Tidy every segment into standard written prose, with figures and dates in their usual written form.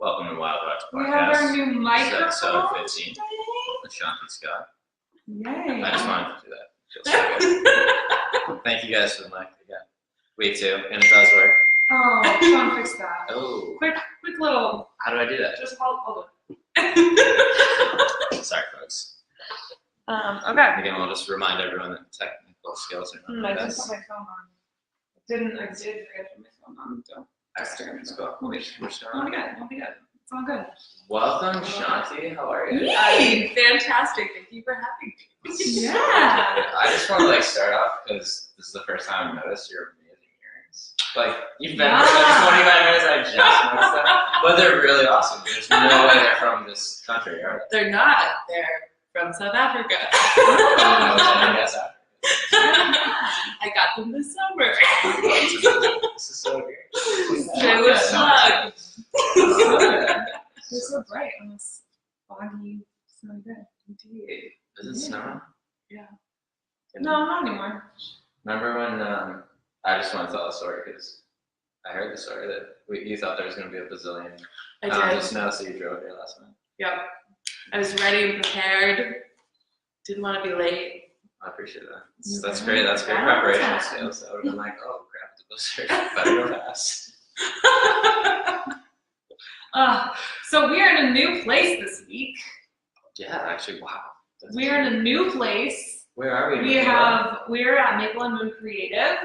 Welcome to Wild Rocks We have our Podcast. new This is microphone episode 15 today. with Shanti Scott. Yay. I just wanted to do that. Feels so good. Thank you guys for the mic again. We too, and it does work. Oh, Sean fixed that. Oh, Quick little. how do I do that? Just hold it. Sorry, folks. Okay. Again, we'll just remind everyone that technical skills are not I the didn't best. put my phone on. I did forget to put my phone on. So Let's go. We'll be we'll be good. We'll be good. It's all good. Welcome, Shanti. How are you? Yay! Fantastic. Thank you for having me. Yeah. I just want to start off because this is the first time I've noticed your amazing earrings. You've been for 25 minutes. I just noticed that, but they're really awesome. There's no way they're from this country, are they? They're not. They're from South Africa. I guess I got them this summer. this is so great. Shameless plug. They're so bright on this foggy, snowy day. Indeed. Is it snowing? Yeah. No, not anymore. Remember when I just want to tell a story because I heard the story that you thought there was going to be a bazillion I pounds of did. snow, so you drove here last night. Yep. I was ready and prepared. Didn't want to be late. I appreciate that. That's great. That's great preparation skills. I would have been like, oh crap, the blizzard. Better go fast. So we are in a new place this week. Yeah, actually, wow. We are in a new place. Where are we? We're at Maple and Moon Creative,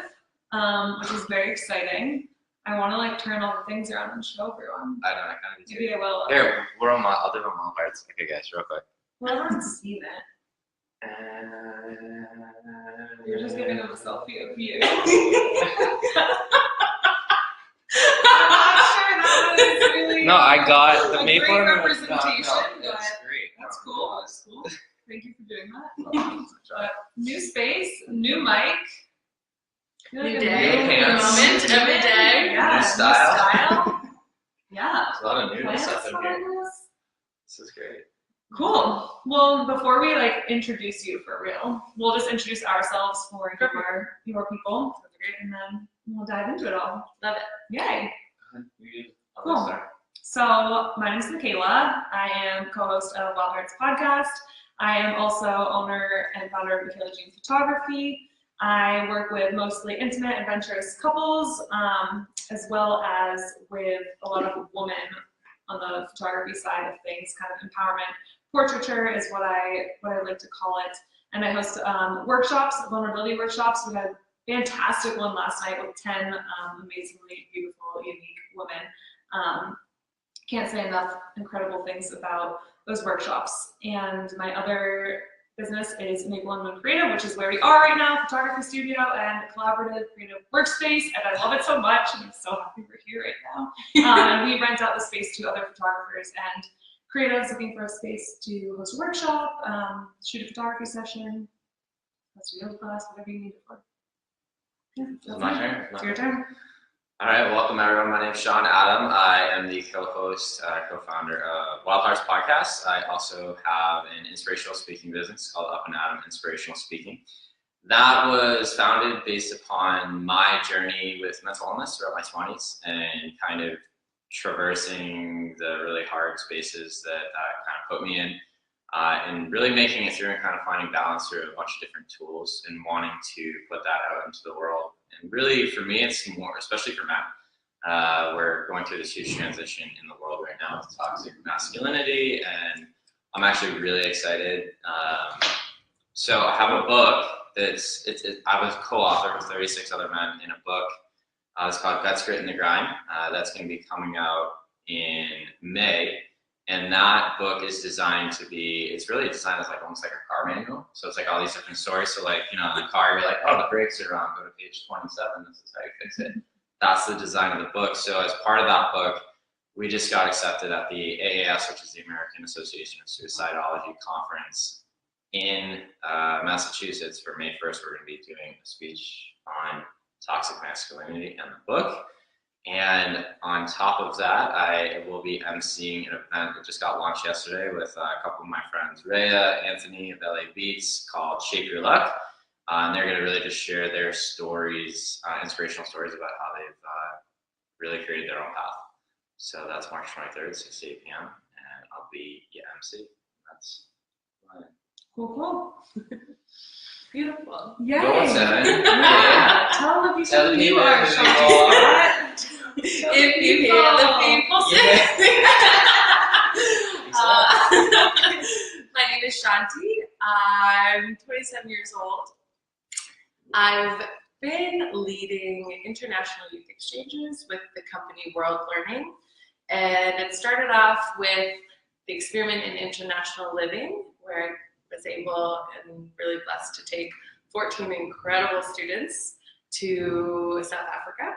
which is very exciting. I want to turn all the things around and show everyone. I know, I kind of do. Maybe I will. Here, I'll do them all parts. Okay, guys, real quick. Well, everyone's seen it. You're just giving them a selfie of you. I'm not sure that was really. No, I got the a maple great and representation, No, but that's great. that's cool. That's cool. Thank you for doing that. No, But new space, new mic. New Like a day, new moment, every day. Yeah, New style. Yeah. There's a lot of newness Plants up in on here. this. This is great. Cool. Well, before we introduce you for real, we'll just introduce ourselves for your people, and then we'll dive into it all. Love it. Yay. I'll Cool. start. So my name is Michaela. I am co-host of Wild Hearts Podcast. I am also owner and founder of Michaela Jean Photography. I work with mostly intimate, adventurous couples, as well as with a lot of women on the photography side of things, kind of empowerment. Portraiture is what I like to call it. And I host workshops, vulnerability workshops. We had a fantastic one last night with 10 amazingly beautiful, unique women. Can't say enough incredible things about those workshops. And my other business is Maple and Moon Creative, which is where we are right now, photography studio and collaborative creative workspace. And I love it so much, and I'm so happy we're here right now. And we rent out the space to other photographers and creatives looking for a space to host a workshop, shoot a photography session, host a yoga class, whatever you need it for. Yeah, Is it my turn? It's your turn. All right, welcome everyone. My name is Sean Adam. I am the co-host, co-founder of Wild Hearts Podcast. I also have an inspirational speaking business called Up and Adam Inspirational Speaking. That was founded based upon my journey with mental illness throughout my 20s and kind of traversing the really hard spaces that kind of put me in and really making it through and kind of finding balance through a bunch of different tools and wanting to put that out into the world. And really, for me, it's more, especially for men, we're going through this huge transition in the world right now with toxic masculinity, and I'm actually really excited. So I have a book I was co-author with 36 other men in a book. It's called Guts, Grit, and the Grind. That's going to be coming out in May. And that book is designed to be, it's really designed as almost like a car manual. So it's all these different stories. So in the car, you're oh, the brakes are wrong. Go to page 27. This is how you fix it. That's the design of the book. So as part of that book, we just got accepted at the AAS, which is the American Association of Suicidology conference in Massachusetts for May 1st. We're going to be doing a speech on toxic masculinity and the book. And on top of that, I will be emceeing an event that just got launched yesterday with a couple of my friends, Rhea, Anthony of LA Beats, called Shape Your Luck. And they're going to really just share their stories, inspirational stories about how they've really created their own path. So that's March 23rd, 6 to 8 p.m. And I'll be MC. That's fun. Cool. Beautiful. Yay. Go on, Seven. Yeah. Tell the people who you are, Shanti Scott. If you hear the people sing. My name is Shanti. I'm 27 years old. I've been leading international youth exchanges with the company World Learning. And it started off with the experiment in international living, where I was able and really blessed to take 14 incredible students to South Africa,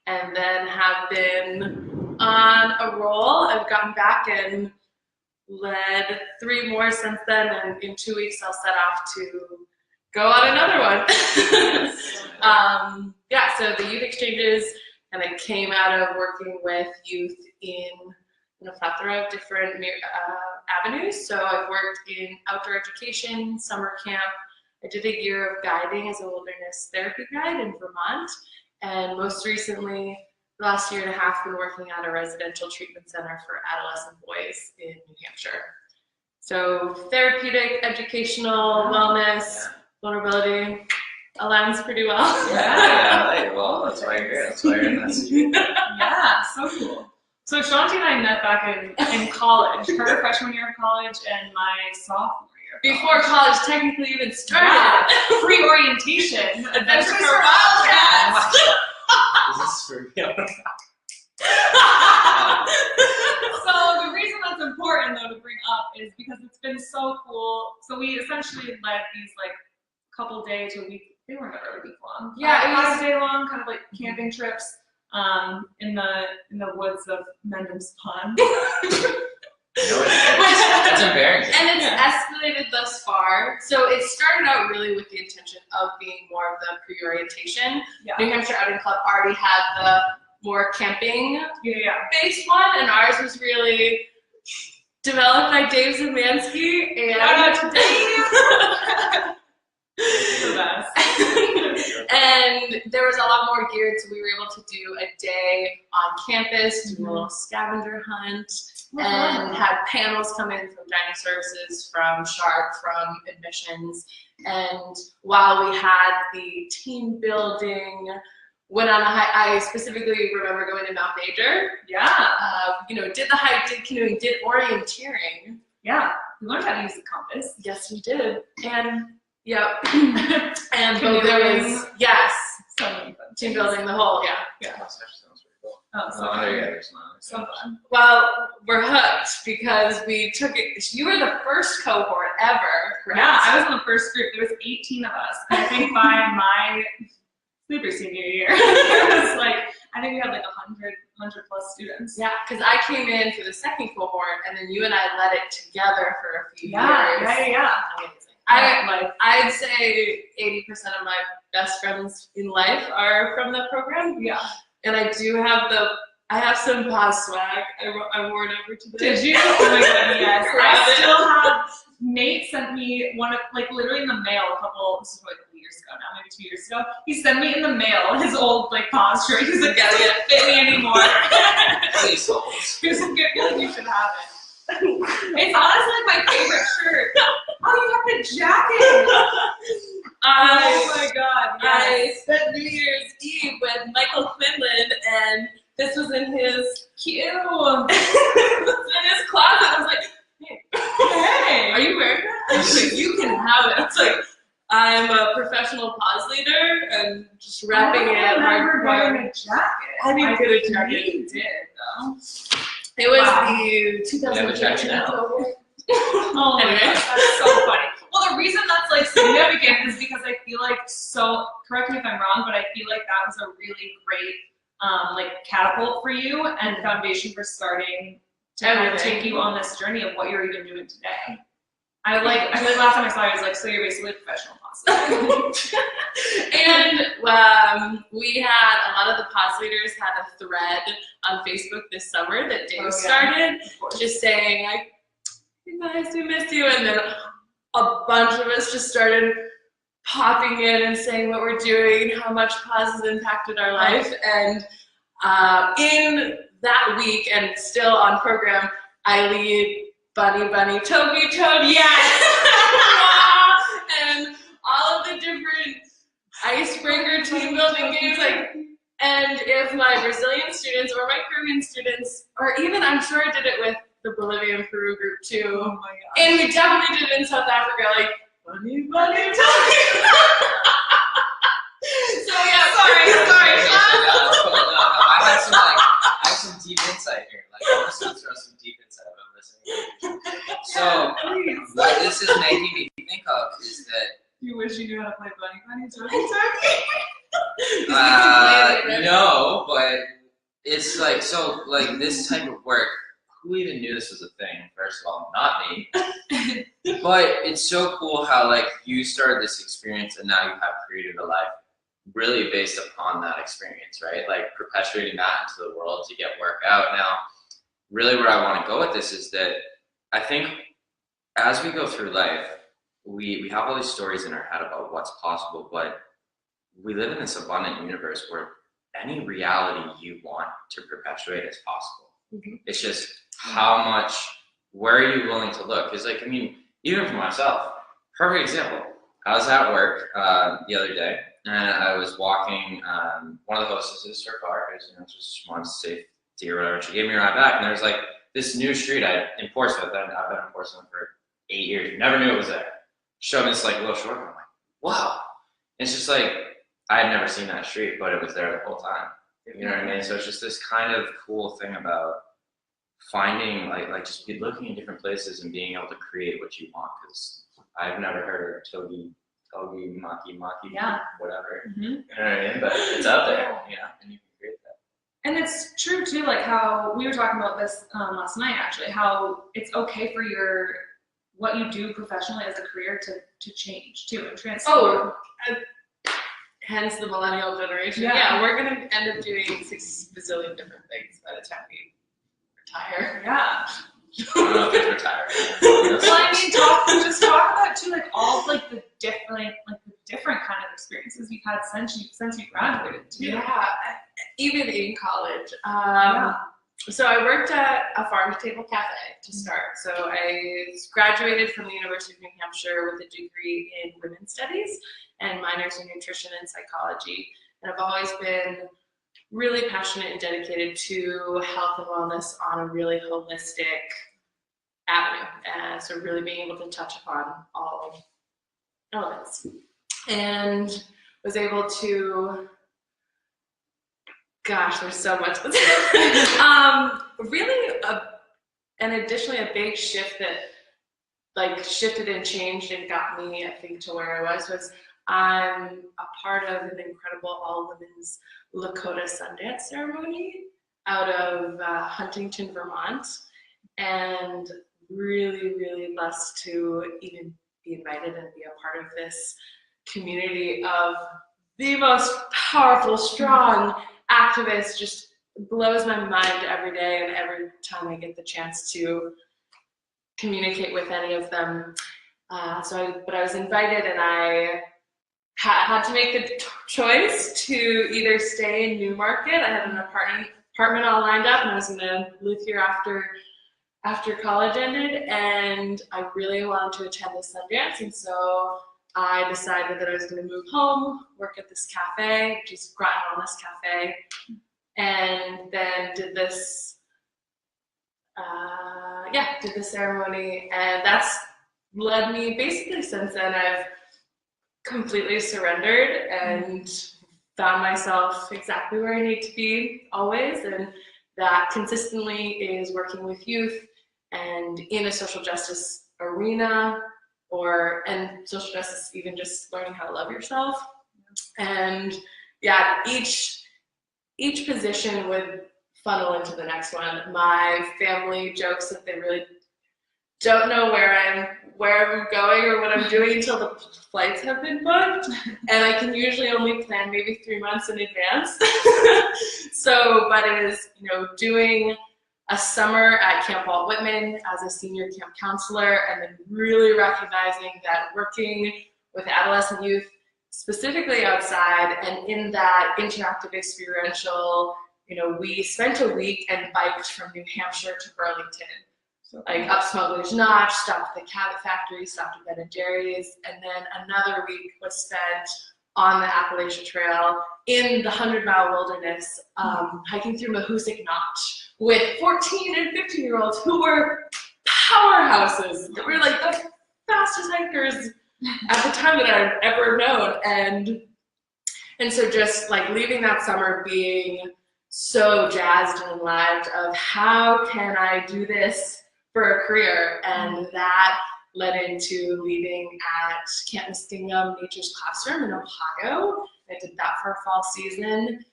and then have been on a roll. I've gotten back and led 3 more since then, and in 2 weeks I'll set off to go on another one. So the youth exchanges kind of came out of working with youth in a plethora of different avenues. So I've worked in outdoor education, summer camp. I did a year of guiding as a wilderness therapy guide in Vermont. And most recently, the last year and a half, been working at a residential treatment center for adolescent boys in New Hampshire. So therapeutic, educational, wellness, vulnerability aligns pretty well. Yeah, well, that's why you're here. That's why you're in this. Yeah, so cool. So Shanti and I met back in college, her freshman year of college and my sophomore year. Before college technically even started. Yeah. Pre-orientation. Adventures for Wildcats. Is this for real? So the reason that's important though to bring up is because it's been so cool. So we essentially led these like couple day to week. They weren't ever a week long. Yeah, it was a day long, kind of like camping trips in the woods of Mendham's Pond. That's embarrassing. And it's escalated thus far. So it started out really with the intention of being more of the pre-orientation. Yeah. New Hampshire Outing Club already had the more camping based one, and ours was really developed by Dave Zemansky. And shout out to Dave. The best. And there was a lot more geared, so we were able to do a day on campus, do a little scavenger hunt, and had panels come in from dining services, from Sharp, from admissions. And while we had the team building, went on a hike. I specifically remember going to Mount Major. Yeah. Did the hike, did canoeing, did orienteering. Yeah. We learned how to use the compass. Yes, we did. And yep. And Canoeing. there was So many fun team things. building, the whole That actually sounds pretty cool. Oh, so So fun. Well, we're hooked because we took it. You were the first cohort ever, correct? Yeah, I was in the first group. There was 18 of us. And I think by my super senior year, I think we had like 100 plus students. Yeah, because I came in for the second cohort, and then you and I led it together for a few years. Yeah. Amazing. I'd say 80% of my best friends in life are from the program. Yeah. And I do have some pause swag. I wore it over today. Did you? Oh my god, yes. I still have. Nate sent me one of literally in the mail this is like a couple years ago now, maybe 2 years ago. He sent me in the mail his old pause shirt. He's like, doesn't fit me anymore. Please hold. He was like, I feel like you should have it. It's honestly my favorite shirt. Oh, you have the jacket. Oh my god. Yes. I spent New Year's Eve with Michael Quinlan, and this was in his Cute. in his closet. I was like, hey, are you wearing that? And she's like, you can have it. It's like, I'm a professional pause leader and just wrapping it up. I remember wearing a jacket. I didn't get a jacket. You did though. It was Wow. the 2015 cohort. Oh my gosh, that's so funny. Well, the reason that's significant is because I feel correct me if I'm wrong, but I feel like that was a really great catapult for you and foundation for starting to kind of take you on this journey of what you're even doing today. I feel like last time I saw you, I was like, so you're basically a professional pause leader. And we had a lot of the pause leaders had a thread on Facebook this summer that Dave started, just saying like, "Hey guys, we missed you," and then a bunch of us just started popping in and saying what we're doing, how much pause has impacted our life, and in that week, and still on program, I lead Bunny, Toby, Toad, yes! And all of the different icebreaker team building games, like, and if my Brazilian students or my Caribbean students, or even I'm sure I did it with the Bolivian Peru group too. Oh my god. And we definitely did it in South Africa, like, Bunny, Toby. So yeah, sorry. I have some deep insight here. Like, I'm just gonna throw some deep insight about listening. So, what this is making me think of is that You wish you knew how to play Bunny, Toby, no, but it's like, so like this type of work, who even knew this was a thing? First of all, not me. But it's so cool how like you started this experience and now you have created a life really based upon that experience, right? Like perpetuating that into the world to get work out. Now, really where I want to go with this is that I think as we go through life, we have all these stories in our head about what's possible, but we live in this abundant universe where any reality you want to perpetuate is possible. Mm-hmm. It's just how much, where are you willing to look? Because like, I mean, even for myself, perfect example. I was at work the other day and I was walking, one of the hostesses, her car, because you know, just wanted safety or whatever. She gave me a ride back and there was like this new street in Portsmouth. I've been in Portsmouth for 8 years. Never knew it was there. Showed me this like little short. I'm like, wow. And it's just like, I had never seen that street, but it was there the whole time. You know what I mean? So it's just this kind of cool thing about finding, like just be looking in different places and being able to create what you want. Because I've never heard of Togi, Maki, Yeah. whatever. Mm-hmm. You know what I mean? But it's out there, you know, and you can create that. And it's true too, like how we were talking about this last night actually, how it's okay for what you do professionally as a career to change too and transform. Hence the millennial generation. Yeah. We're gonna end up doing 6 bazillion different things by the time we retire. Yeah. I don't know if it's retired. Well, I mean, talk about too, like all of, like the different kind of experiences you've had since you graduated too. Yeah, even in college. Yeah. So I worked at a farm-to-table cafe to start. So I graduated from the University of New Hampshire with a degree in women's studies and minors in nutrition and psychology. And I've always been really passionate and dedicated to health and wellness on a really holistic avenue. So really being able to touch upon all elements. And was able to, gosh, there's so much. Really, and additionally a big shift that like shifted and changed and got me, I think, to where I was I'm a part of an incredible all-women's Lakota Sundance ceremony out of Huntington, Vermont, and really, really blessed to even be invited and be a part of this community of the most powerful, strong activists. Just blows my mind every day and every time I get the chance to communicate with any of them. But I was invited and I had to make the choice to either stay in Newmarket. I had an apartment all lined up and I was gonna live here after college ended, and I really wanted to attend the Sundance, and so I decided that I was going to move home, work at this cafe, which is Groton Wellness Cafe, and then did this ceremony, and that's led me, basically since then, I've completely surrendered and found myself exactly where I need to be always, and that consistently is working with youth and in a social justice arena, and social justice, even just learning how to love yourself. And yeah, each position would funnel into the next one. My family jokes that they really don't know where I'm going or what I'm doing until the flights have been booked, and I can usually only plan maybe 3 months in advance. But it is, doing a summer at Camp Walt Whitman as a senior camp counselor, and then really recognizing that working with adolescent youth, specifically outside and in that interactive experiential we spent a week and biked from New Hampshire to Burlington, like up Smuggler's Notch, stopped at the Cabot Factory, stopped at Ben & Jerry's, and then another week was spent on the Appalachia Trail in the 100-mile wilderness, hiking through Mahoosic Notch with 14 and 15-year-olds who were powerhouses. They were like the fastest hikers at the time that I'd ever known. And so just like leaving that summer being so jazzed and enlivened of how can I do this for a career, and that led into leading at Camp Muskingum Nature's Classroom in Ohio. I did that for a fall season,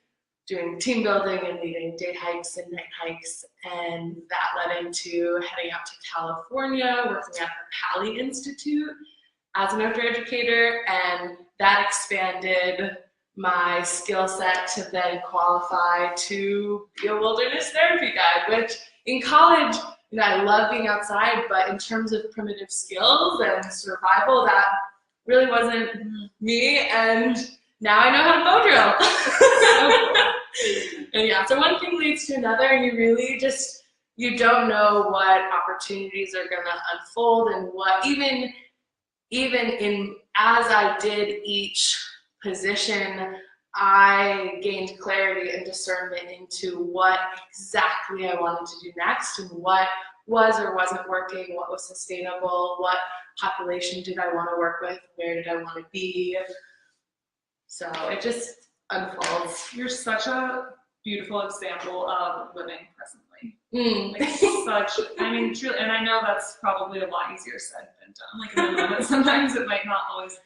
doing team building and leading day hikes and night hikes, and that led into heading out to California, working at the Pali Institute as an outdoor educator, and that expanded my skill set to then qualify to be a wilderness therapy guide, which in college, I love being outside, but in terms of primitive skills and survival, that really wasn't me, and now I know how to bow drill. And yeah, so one thing leads to another, and you really just, you don't know what opportunities are gonna unfold, and what, even in, as I did each position, I gained clarity and discernment into what exactly I wanted to do next, and what was or wasn't working, what was sustainable, what population did I want to work with, where did I want to be. So it just unfolds. You're such a beautiful example of living presently. Truly, and I know that's probably a lot easier said than done. Like in the moment, sometimes it might not always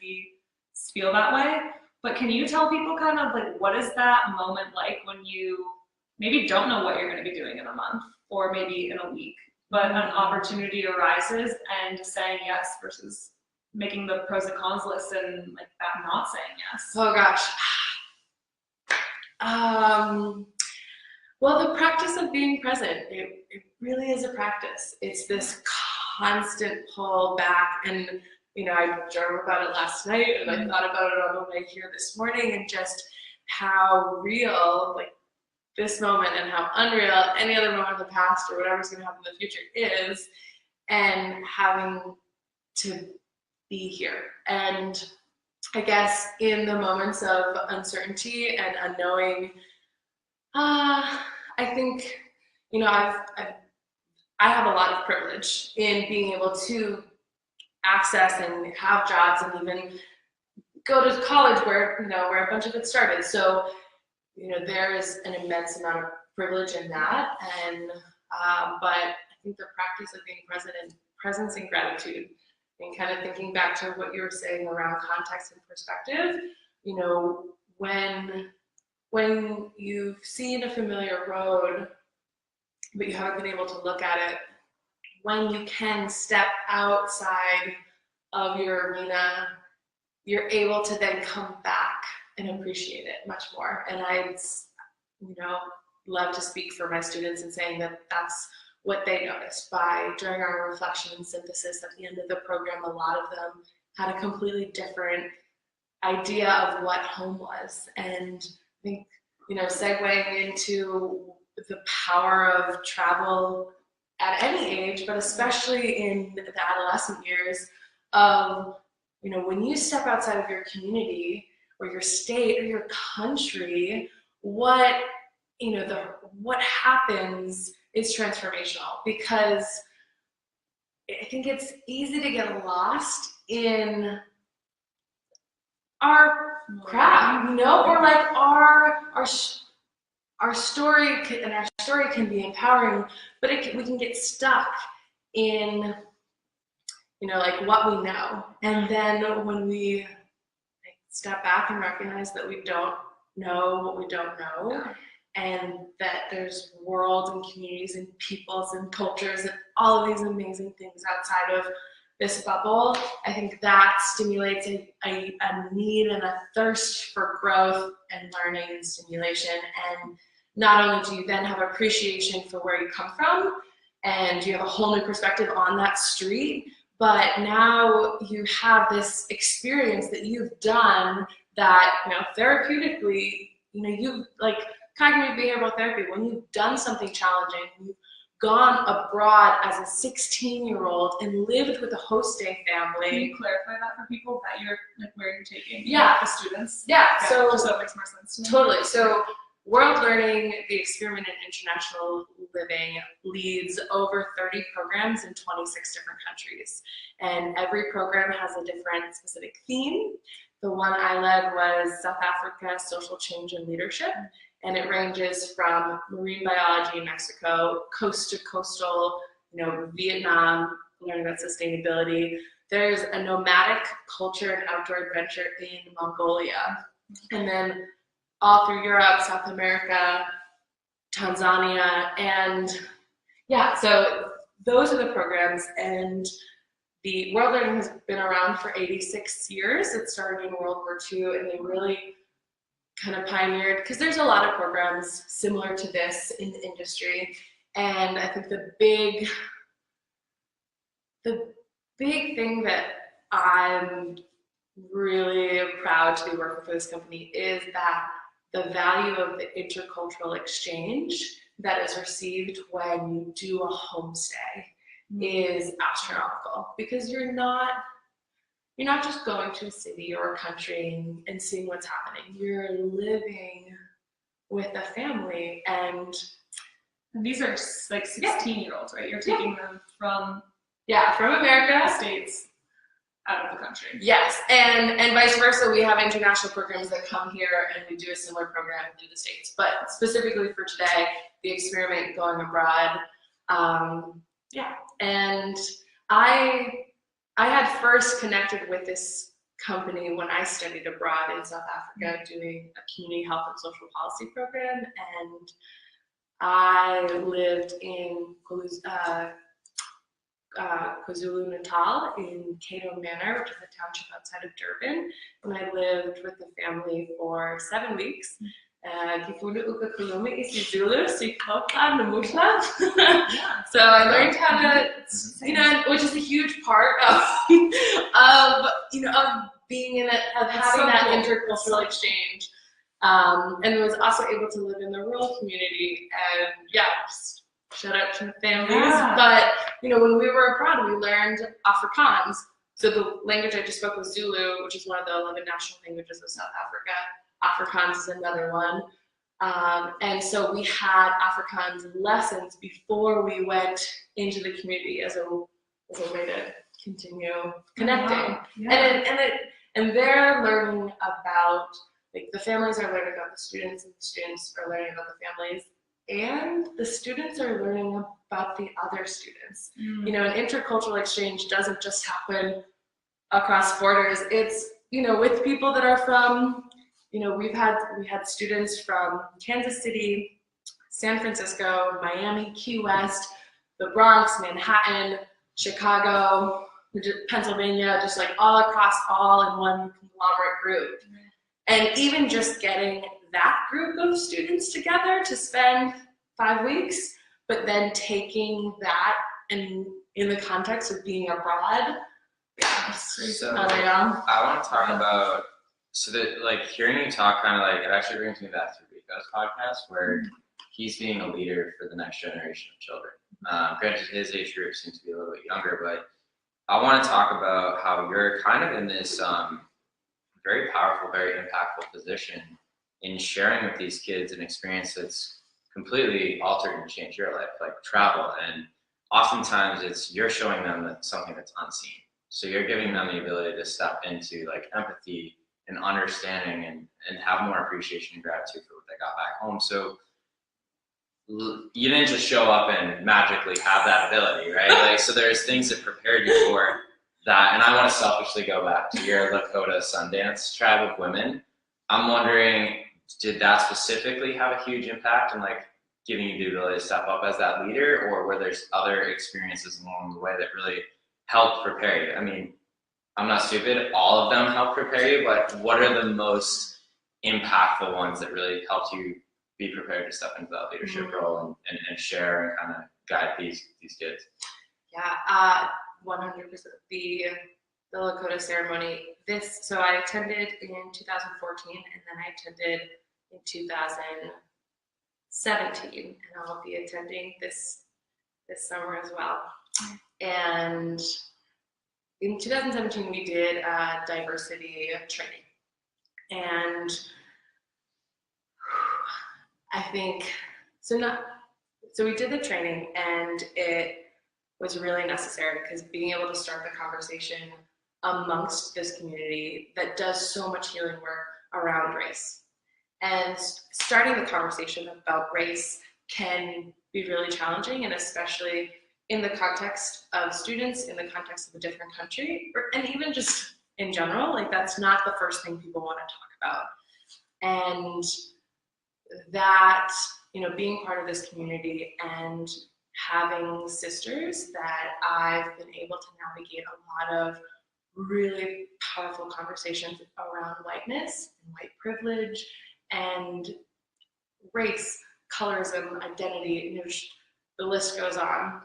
feel that way. But can you tell people kind of like, what is that moment like when you maybe don't know what you're going to be doing in a month or maybe in a week, but an opportunity arises and saying yes versus making the pros and cons list and like that not saying yes? Oh gosh. Well, the practice of being present, it really is a practice. It's this constant pull back, and I dreamed about it last night, and I thought about it on the way here this morning, and just how real, like, this moment and how unreal any other moment in the past or whatever's going to happen in the future is, and having to be here. And I guess in the moments of uncertainty and unknowing, I think, I have a lot of privilege in being able to access and have jobs and even go to college where a bunch of it started. So, there is an immense amount of privilege in that, and but I think the practice of being present and presence and gratitude, and kind of thinking back to what you were saying around context and perspective, when you've seen a familiar road, but you haven't been able to look at it, when you can step outside of your arena, you're able to then come back and appreciate it much more. And I, love to speak for my students in saying that that's what they noticed during our reflection and synthesis at the end of the program. A lot of them had a completely different idea of what home was. And I think, segueing into the power of travel at any age, but especially in the adolescent years, when you step outside of your community or your state or your country, what happens is transformational, because I think it's easy to get lost in our crap, or like our story and our story can be empowering, but we can get stuck in like what we know. And then when we step back and recognize that we don't know what we don't know, and that there's worlds and communities and peoples and cultures and all of these amazing things outside of this bubble, I think that stimulates a need and a thirst for growth and learning and stimulation. And not only do you then have appreciation for where you come from, and you have a whole new perspective on that street, but now you have this experience that you've done that, therapeutically, you've like cognitive behavioral therapy, when you've done something challenging, you've gone abroad as a 16-year-old and lived with a host day family. Can you clarify that for people that you're like where you're taking the students? Yeah, so that makes more sense to me. Totally. So World Learning, the experiment in international living, leads over 30 programs in 26 different countries. And every program has a different specific theme. The one I led was South Africa, Social Change and Leadership. And it ranges from marine biology in Mexico, coast to coastal, Vietnam, learning about sustainability. There's a nomadic culture and outdoor adventure in Mongolia. And then all through Europe, South America, Tanzania, and so those are the programs. And the World Learning has been around for 86 years. It started in World War II, and they really kind of pioneered, because there's a lot of programs similar to this in the industry. And I think the big thing that I'm really proud to be working for this company is that the value of the intercultural exchange that is received when you do a homestay is astronomical, because you're not just going to a city or a country and seeing what's happening. You're living with a family, and these are like 16-year-olds, right? You're taking them from America, the States, out of the country. Yes, and vice versa. We have international programs that come here, and we do a similar program in the States. But specifically for today, the experiment going abroad. And I had first connected with this company when I studied abroad in South Africa doing a community health and social policy program, and I lived in KwaZulu-Natal in Cato Manor, which is a township outside of Durban, and I lived with the family for 7 weeks. So I learned how to, which is a huge part of being in it, of having that intercultural exchange, and was also able to live in the rural community. And just shout out to the families. But when we were abroad, we learned Afrikaans. So the language I just spoke was Zulu, which is one of the 11 national languages of South Africa. Afrikaans is another one. And so we had Afrikaans lessons before we went into the community as a way to continue connecting. And they're learning about, like, the families are learning about the students, and the students are learning about the families, and the students are learning about the other students. An intercultural exchange doesn't just happen across borders. It's, with people that are from, we had students from Kansas City, San Francisco, Miami, Key West, the Bronx, Manhattan, Chicago, Pennsylvania, just like all across, all in one conglomerate group. And even just getting that group of students together to spend 5 weeks, but then taking that and in the context of being abroad. So I want to talk about, hearing you talk it actually brings me back to Rico's podcast, where he's being a leader for the next generation of children. Granted, his age group seems to be a little bit younger, but I want to talk about how you're kind of in this very powerful, very impactful position in sharing with these kids an experience that's completely altered and changed your life, like travel. And oftentimes you're showing them something that's unseen. So you're giving them the ability to step into empathy and understanding and have more appreciation and gratitude for what they got back home. So you didn't just show up and magically have that ability, right? So there's things that prepared you for that. And I want to selfishly go back to your Lakota Sundance tribe of women. I'm wondering, did that specifically have a huge impact in giving you the ability to step up as that leader, or were there other experiences along the way that really helped prepare you? I mean, I'm not stupid, all of them helped prepare you, but what are the most impactful ones that really helped you be prepared to step into that leadership role and share and kind of guide these kids? 100%. The Lakota ceremony. So I attended in 2014, and then I attended in 2018. 17, and I'll be attending this summer as well. And in 2017, we did a diversity training, and I think so. We did the training, and it was really necessary because being able to start the conversation amongst this community that does so much healing work around race, and starting the conversation about race can be really challenging, and especially in the context of students, in the context of a different country, and even just in general, like that's not the first thing people want to talk about. And that, being part of this community and having sisters that I've been able to navigate a lot of really powerful conversations around whiteness and white privilege and race, colorism, identity, the list goes on.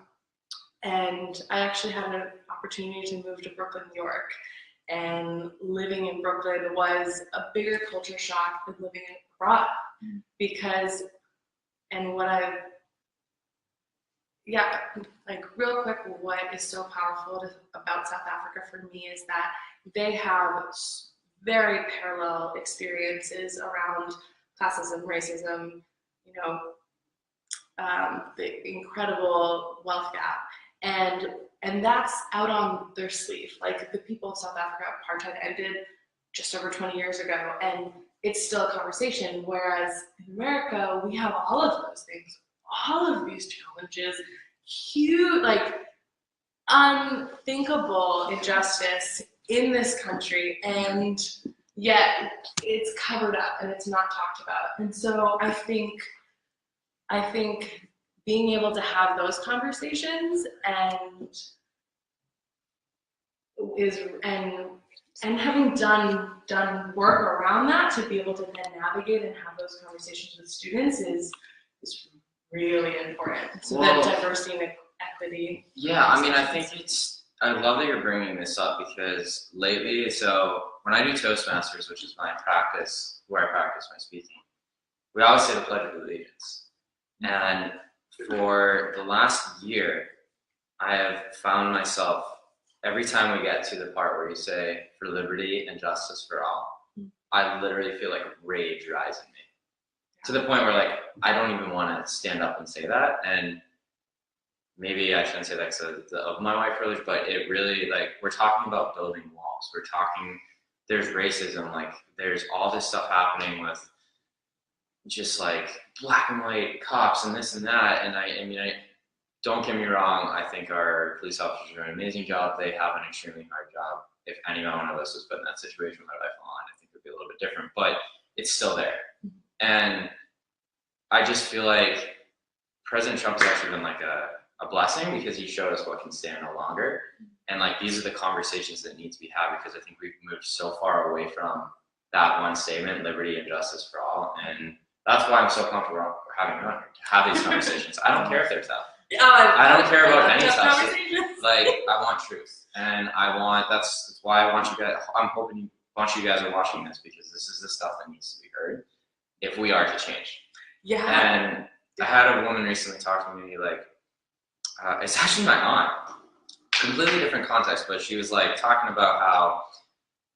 And I actually had an opportunity to move to Brooklyn, New York, and living in Brooklyn was a bigger culture shock than living abroad, because, and what I, yeah, like real quick, what is so powerful about South Africa for me is that they have very parallel experiences around classism, racism, the incredible wealth gap, and that's out on their sleeve. Like the people of South Africa, apartheid ended just over 20 years ago, and it's still a conversation. Whereas in America, we have all of those things, all of these challenges, huge, like unthinkable injustice in this country, and yet it's covered up and it's not talked about. And so I think being able to have those conversations and having done work around that to be able to then navigate and have those conversations with students is really important. So that diversity and equity. Yeah, I mean, I think I love that you're bringing this up because lately, so when I do Toastmasters, which is my practice, where I practice my speaking, we always say the Pledge of Allegiance. And for the last year, I have found myself, every time we get to the part where you say, for liberty and justice for all, I literally feel like rage rise in me. To the point where, like, I don't even want to stand up and say that. And maybe I shouldn't say that because of my white privilege, but it really, like, we're talking about building walls. We're talking, there's racism, like, there's all this stuff happening with just like black and white cops and this and that. And I mean, don't get me wrong, I think our police officers are an amazing job. They have an extremely hard job. If any one of us was put in that situation with my life on, I think it would be a little bit different, but it's still there. And I just feel like President Trump has actually been like a blessing because he showed us what can stand no longer. And like, these are the conversations that need to be had because I think we've moved so far away from that one statement, liberty and justice for all. And that's why I'm so comfortable having you on here, to have these conversations. I don't care if they're tough. I don't care about any stuff. Like, I want truth. And that's why I want you guys, I'm hoping a bunch of you guys are watching this because this is the stuff that needs to be heard if we are to change. Yeah. And I had a woman recently talk to me, like, it's actually my aunt, completely different context, but she was like talking about how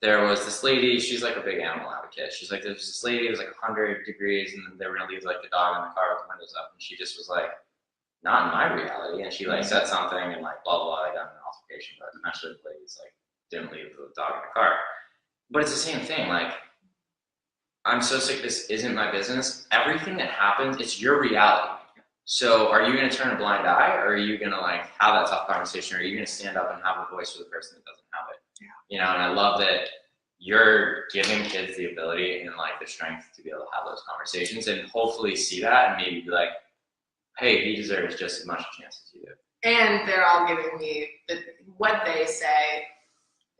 there was this lady, she's like a big animal advocate. She's like, there's this lady, it was like 100 degrees and they were gonna leave like the dog in the car with the windows up. And she just was like, not in my reality. And she like said something and like blah, blah, blah, they got in an altercation, but eventually the ladies like didn't leave the dog in the car. But it's the same thing, like, I'm so sick, this isn't my business. Everything that happens, it's your reality. So are you gonna turn a blind eye or are you gonna like have that tough conversation or are you gonna stand up and have a voice for the person that doesn't have it? Yeah. You know, and I love that you're giving kids the ability and like the strength to be able to have those conversations and hopefully see that and maybe be like, hey, he deserves just as much a chance as you do. And they're all giving me what they say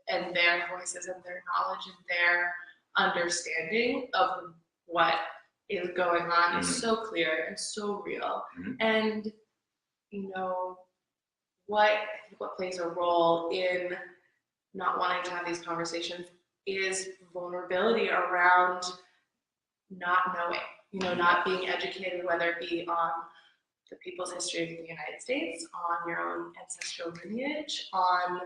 and their voices and their knowledge and their understanding of what is going on is so clear and so real. And you know what plays a role in not wanting to have these conversations is vulnerability around not knowing. not being educated, whether it be on the people's history of the United States, on your own ancestral lineage, on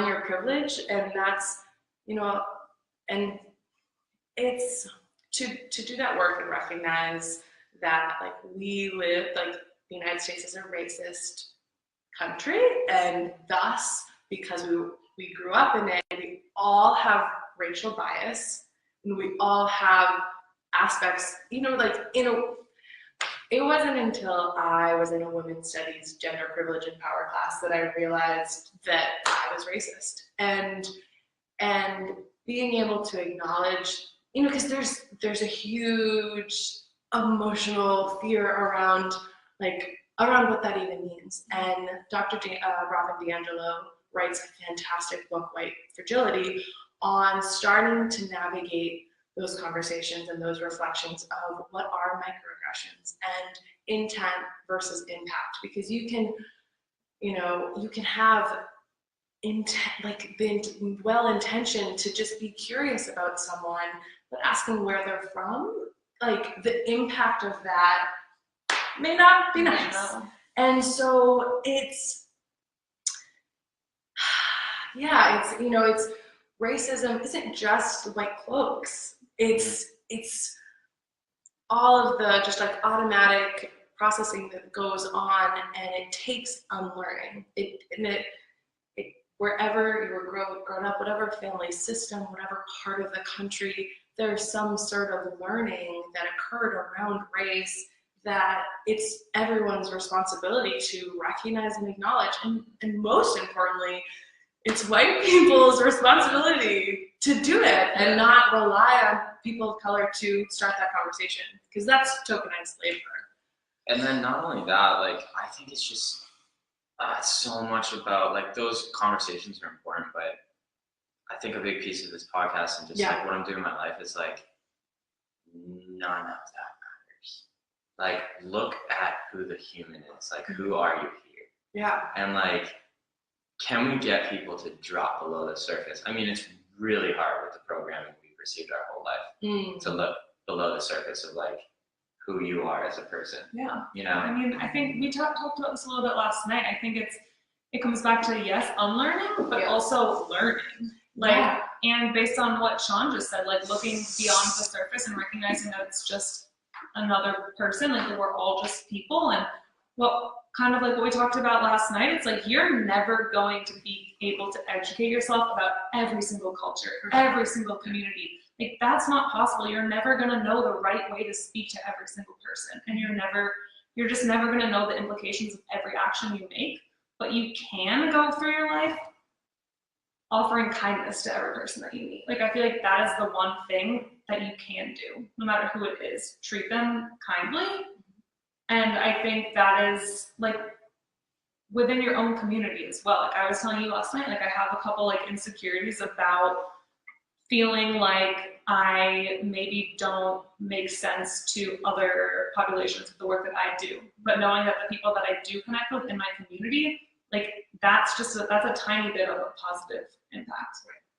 your privilege, and that's, and it's to do that work and recognize that like we live, like the United States is a racist country, and thus because we grew up in it, we all have racial bias, and we all have aspects, it wasn't until I was in a women's studies, gender privilege and power class that I realized that I was racist. And being able to acknowledge, because there's a huge emotional fear around what that even means. And Dr. Robin DiAngelo writes a fantastic book, White Fragility, on starting to navigate those conversations and those reflections of what are microaggressions and intent versus impact, because you can have the well-intentioned to just be curious about someone, but asking where they're from, like the impact of that may not be nice. And so it's racism isn't just white cloaks. It's all of the just like automatic processing that goes on, and it takes unlearning. Wherever you were grown up, whatever family system, whatever part of the country, there's some sort of learning that occurred around race that it's everyone's responsibility to recognize and acknowledge, and most importantly, it's white people's responsibility to do it and not rely on people of color to start that conversation, because that's tokenized labor. And then not only that, like I think it's just it's so much about like those conversations are important, but I think a big piece of this podcast and just like what I'm doing in my life is like none of that matters. Like look at who the human is. Like who are you here? Yeah. And like, can we get people to drop below the surface? I mean, it's really hard with the programming we've received our whole life to look below the surface of like who you are as a person. Yeah. I mean, I think we talked about this a little bit last night. I think it comes back to unlearning, but also learning. And based on what Sean just said, like looking beyond the surface and recognizing that it's just another person, like that we're all just people. And kind of like what we talked about last night, it's like you're never going to be able to educate yourself about every single culture, every single community. Like that's not possible. You're never gonna know the right way to speak to every single person, and you're just never gonna know the implications of every action you make. But you can go through your life offering kindness to every person that you meet. Like I feel like that is the one thing that you can do, no matter who it is. Treat them kindly. And I think that is like within your own community as well. Like I was telling you last night, like I have a couple like insecurities about feeling like I maybe don't make sense to other populations with the work that I do. But knowing that the people that I do connect with in my community, like that's a tiny bit of a positive impact.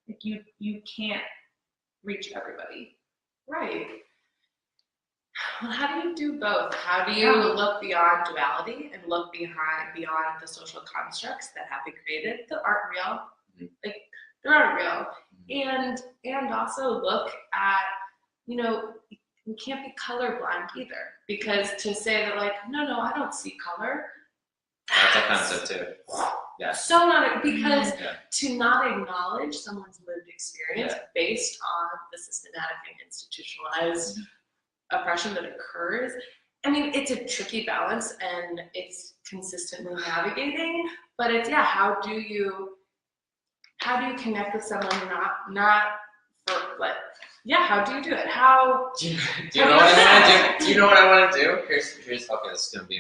Like you can't reach everybody. Right. Well, how do you do both? How do you look beyond duality and look beyond the social constructs that have been created that aren't real? Like they aren't real. And also look at, we can't be colorblind either, because to say that like, no, I don't see color. That's offensive too. Yeah. So not, because to not acknowledge someone's lived experience based on the systematic and institutionalized oppression that occurs. I mean, it's a tricky balance and it's consistently navigating, but it's, how do you connect with someone not for like, how do you do it? Do you know what I want to do? Do you know what I want to do? Here's okay, this is going to be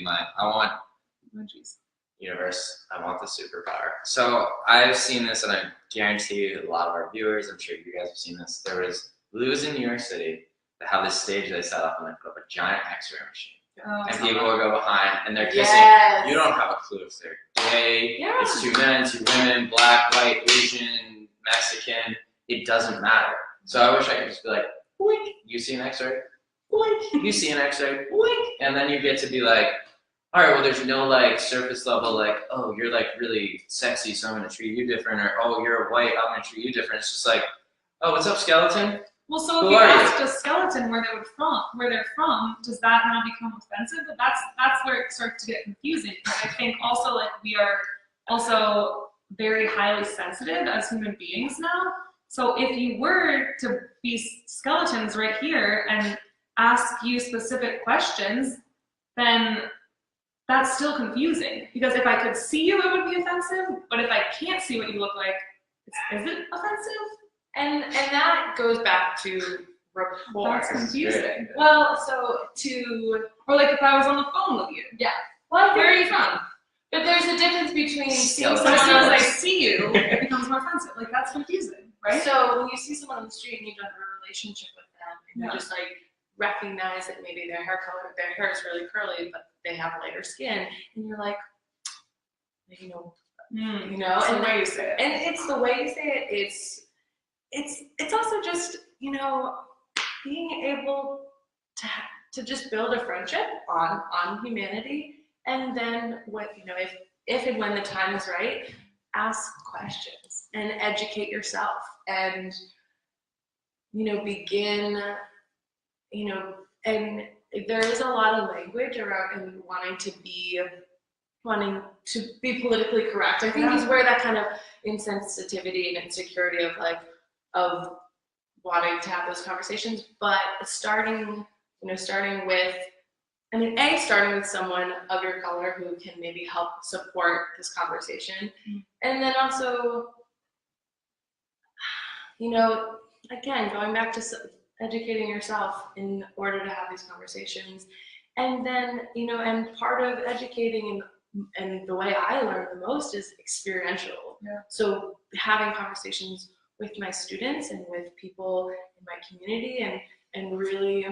universe, I want the superpower. So I've seen this, and I guarantee you a lot of our viewers, I'm sure you guys have seen this. There was Lou's in New York City that have this stage they set up, and they put up a giant X-ray machine. And people will go behind, and they're kissing. Yes. You don't have a clue if they're gay, it's 2 men, 2 women, black, white, Asian, Mexican. It doesn't matter. So I wish I could just be like, boink, You see an X-ray? Boink. You see an X-ray? Boink. And then you get to be like, all right, well, there's no like surface level, like, oh, you're like really sexy, so I'm gonna treat you different, or oh, you're white, I'm gonna treat you different. It's just like, oh, what's up, skeleton? Well, so Who if you are ask you? a skeleton where they're from, does that now become offensive? But that's where it starts to get confusing. Because I think also like we are also very highly sensitive as human beings now. So if you were to be skeletons right here and ask you specific questions, then that's still confusing. Because if I could see you, it would be offensive. But if I can't see what you look like, is it offensive? And that goes back to rapport. That's confusing. Well, Or like if I was on the phone with you. yeah. Well, Where are you from? but there's a difference between seeing So as someone soon as I else. see you, it becomes more offensive. Like that's confusing, right? So when you see someone on the street and you don't have a relationship with them, and Yeah. you just like recognize that maybe their hair is really curly, but they have lighter skin, and you're like, you know, That's the and way you say it. and it's the way you say it. It's also just being able to just build a friendship on humanity, and then if and when the time is right, ask questions and educate yourself, and begin and there is a lot of language around and wanting to be politically correct. I think is where that kind of insensitivity and insecurity of wanting to have those conversations, but starting with starting with someone of your color who can maybe help support this conversation, and then also, again, going back to educating yourself in order to have these conversations, and then and part of educating and the way I learn the most is experiential. Yeah. So having conversations with my students and with people in my community, and really,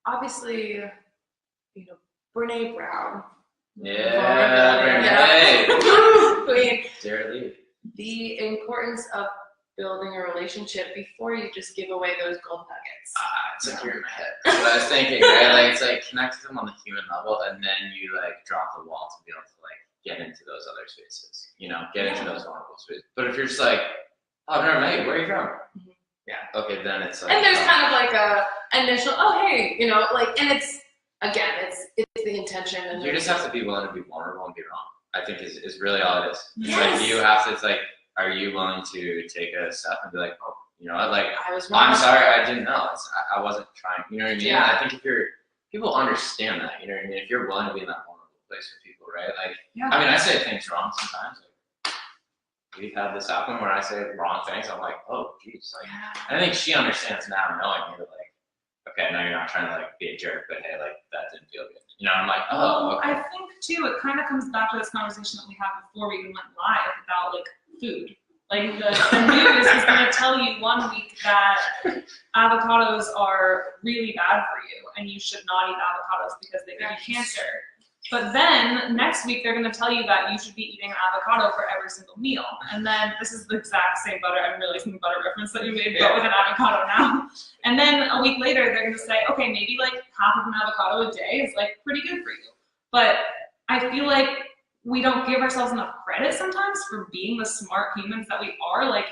obviously, Brene Brown. Yeah, Brene. Queen. Dare leave. The importance of building a relationship before you just give away those gold nuggets. It's like you're in my head. That's what I was thinking, right? Like it's like connect with them on the human level, and then you like drop the wall to be able to like get into those other spaces. Get into those vulnerable spaces. But if you're just like, oh, I've never met you. Where are you from? Yeah. Okay, then it's like. And there's kind of like a initial, oh hey, and it's the intention. And you just have to be willing to be vulnerable and be wrong. I think is really all it is. It's Yes. like you have to. It's like, are you willing to take a step and be like, oh, like I was wrong. I'm sorry, I didn't know. I wasn't trying. You know what I mean? Yeah. I think people understand that. You know what I mean? If you're willing to be in that vulnerable place with people, right? Like, Yeah. I mean, I say things wrong sometimes. Like, we've had this happen where I say wrong things. I'm like, oh, geez. Like, I think she understands now, knowing me that, like, okay, no, you're not trying to like be a jerk, but hey, like that didn't feel good. I'm like, oh, okay. I think too, it kind of comes back to this conversation that we had before we even went live about like food. Like the news is going to tell you one week that avocados are really bad for you and you should not eat avocados because they give you cancer. But then next week they're going to tell you that you should be eating an avocado for every single meal. And then this is the exact same butter. I'm realizing the butter reference that you made, but with an avocado now. And then a week later they're going to say, okay, maybe like half of an avocado a day is like pretty good for you. But I feel like we don't give ourselves enough credit sometimes for being the smart humans that we are. Like,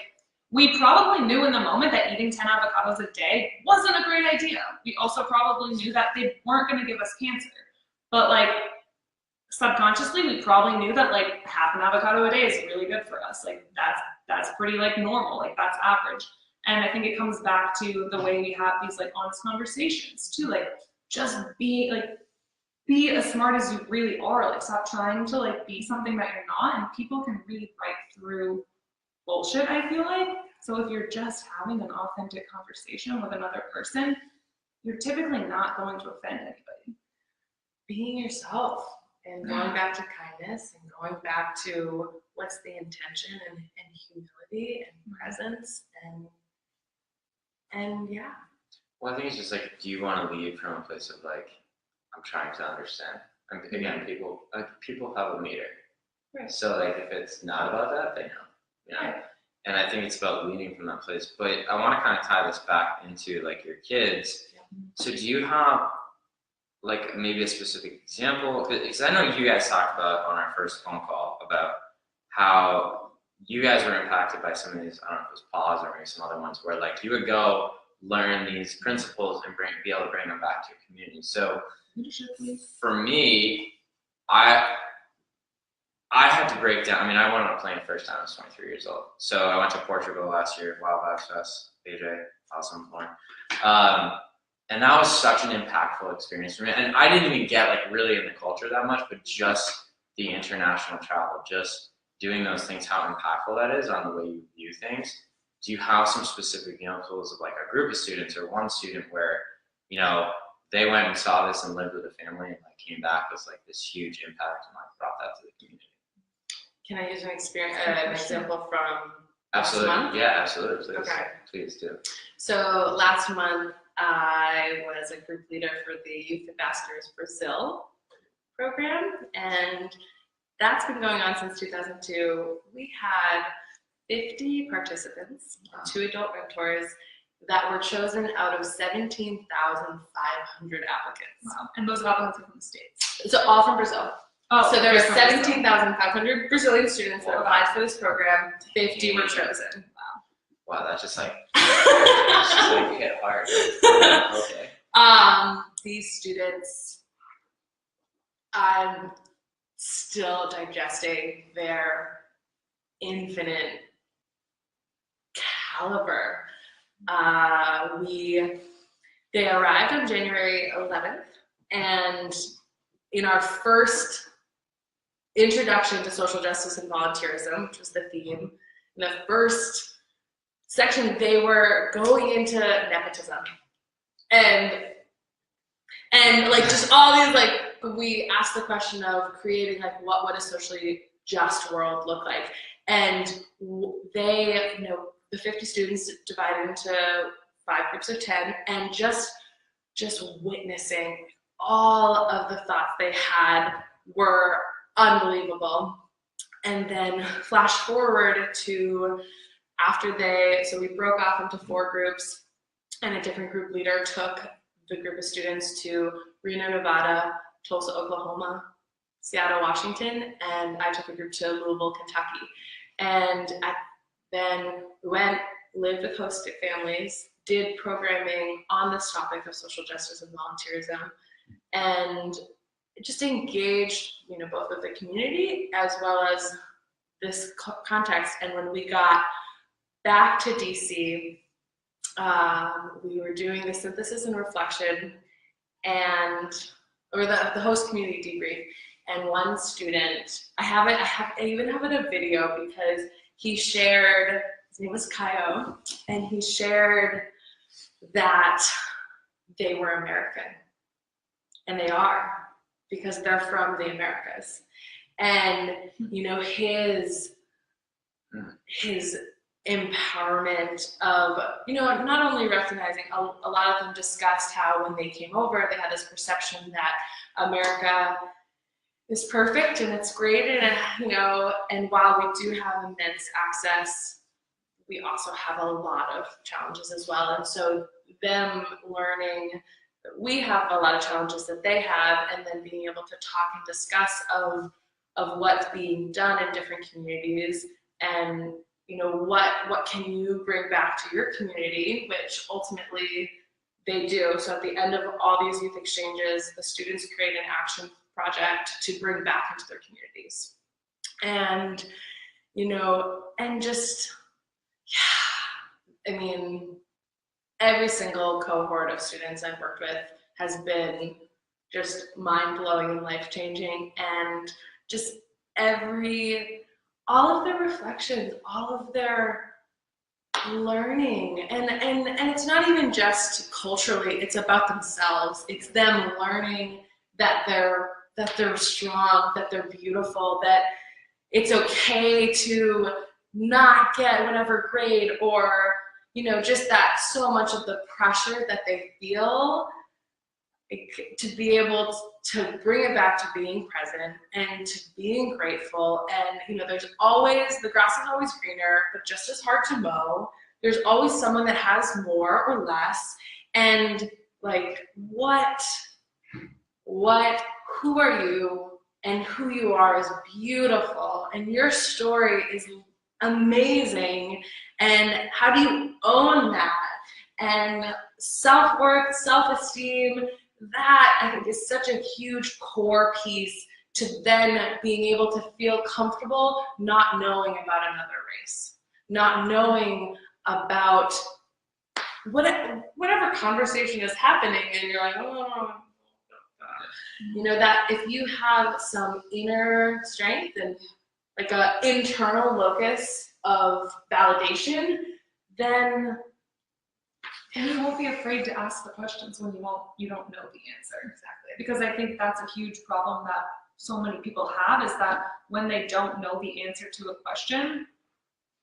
we probably knew in the moment that eating 10 avocados a day wasn't a great idea. We also probably knew that they weren't going to give us cancer. But like, subconsciously, we probably knew that like half an avocado a day is really good for us. Like that's pretty like normal, like that's average. And I think it comes back to the way we have these like honest conversations too. Like, just be as smart as you really are. Like, stop trying to like be something that you're not, and people can really break through bullshit, I feel like. So if you're just having an authentic conversation with another person, you're typically not going to offend anybody. Being yourself and going back to kindness and going back to what's the intention and humility and presence and yeah. Well, I think it's just like, do you want to lead from a place of like, I'm trying to understand? And again, people have a meter. Right. So like, if it's not about that, they know. And I think it's about leading from that place. But I want to kind of tie this back into like your kids. So do you have like maybe a specific example? Because I know you guys talked about on our first phone call about how you guys were impacted by some of these, I don't know if it was pause or maybe some other ones, where like you would go learn these principles and be able to bring them back to your community. So for me, I had to break down. I mean, I went on a plane the first time I was 23 years old. So I went to Portugal last year, Wildlife Fest, AJ, awesome point. And that was such an impactful experience for me. And I didn't even get like really in the culture that much, but just the international travel, just doing those things, how impactful that is on the way you view things. Do you have some specific examples of like a group of students or one student where, you know, they went and saw this and lived with a family and like came back with like this huge impact and like brought that to the community? Can I use an example from Absolutely. last month? Yeah, absolutely. Please. Okay. Please do. So last month, I was a group leader for the Youth Ambassadors Brazil program, and that's been going on since 2002. We had 50 participants, 2 adult mentors, that were chosen out of 17,500 applicants. Wow. And those applicants are from the States. So all from Brazil. Oh, so there were they're from 17,500 Brazilian students that applied for this program. 50 were chosen. Wow, that's just like, that's just like hit hard. Okay. These students, I'm still digesting their infinite caliber. They arrived on January 11th, and in our first introduction to social justice and volunteerism, which was the theme, in the first section, they were going into nepotism and like just all these, like, we asked the question of creating like what would a socially just world look like, and they, you know, the 50 students divided into 5 groups of 10, and just witnessing all of the thoughts they had were unbelievable. And then flash forward to after so we broke off into 4 groups, and a different group leader took the group of students to Reno, Nevada, Tulsa, Oklahoma, Seattle, Washington, and I took a group to Louisville, Kentucky. And then we went, lived with host families, did programming on this topic of social justice and volunteerism, and just engaged, you know, both with the community as well as this context. And when we got back to DC, we were doing the synthesis and reflection, or the host community debrief. And one student, I even have it a video, because he shared, his name was Kaio, and he shared that they were American. And they are, because they're from the Americas. And, you know, his empowerment of, you know, not only recognizing, a lot of them discussed how when they came over, they had this perception that America is perfect and it's great, and, you know, and while we do have immense access, we also have a lot of challenges as well. And so them learning that we have a lot of challenges that they have, and then being able to talk and discuss of what's being done in different communities, and, you know, what can you bring back to your community, which ultimately they do. So at the end of all these youth exchanges, the students create an action project to bring back into their communities. And, you know, and just, yeah, I mean, every single cohort of students I've worked with has been just mind-blowing and life-changing, and just all of their reflections, all of their learning, and it's not even just culturally, it's about themselves. It's them learning that they're strong, that they're beautiful, that it's okay to not get whatever grade, or, you know, just that so much of the pressure that they feel to be able to bring it back to being present and to being grateful. And, you know, there's always, the grass is always greener, but just as hard to mow. There's always someone that has more or less. And like, who are you? And who you are is beautiful. And your story is amazing. And how do you own that? And self-worth, self-esteem, that I think is such a huge core piece to then being able to feel comfortable not knowing about another race, not knowing about whatever conversation is happening, and you're like, oh, you know, that if you have some inner strength and like an internal locus of validation, then and you won't be afraid to ask the questions when you don't know the answer. Exactly. Because I think that's a huge problem that so many people have, is that when they don't know the answer to a question,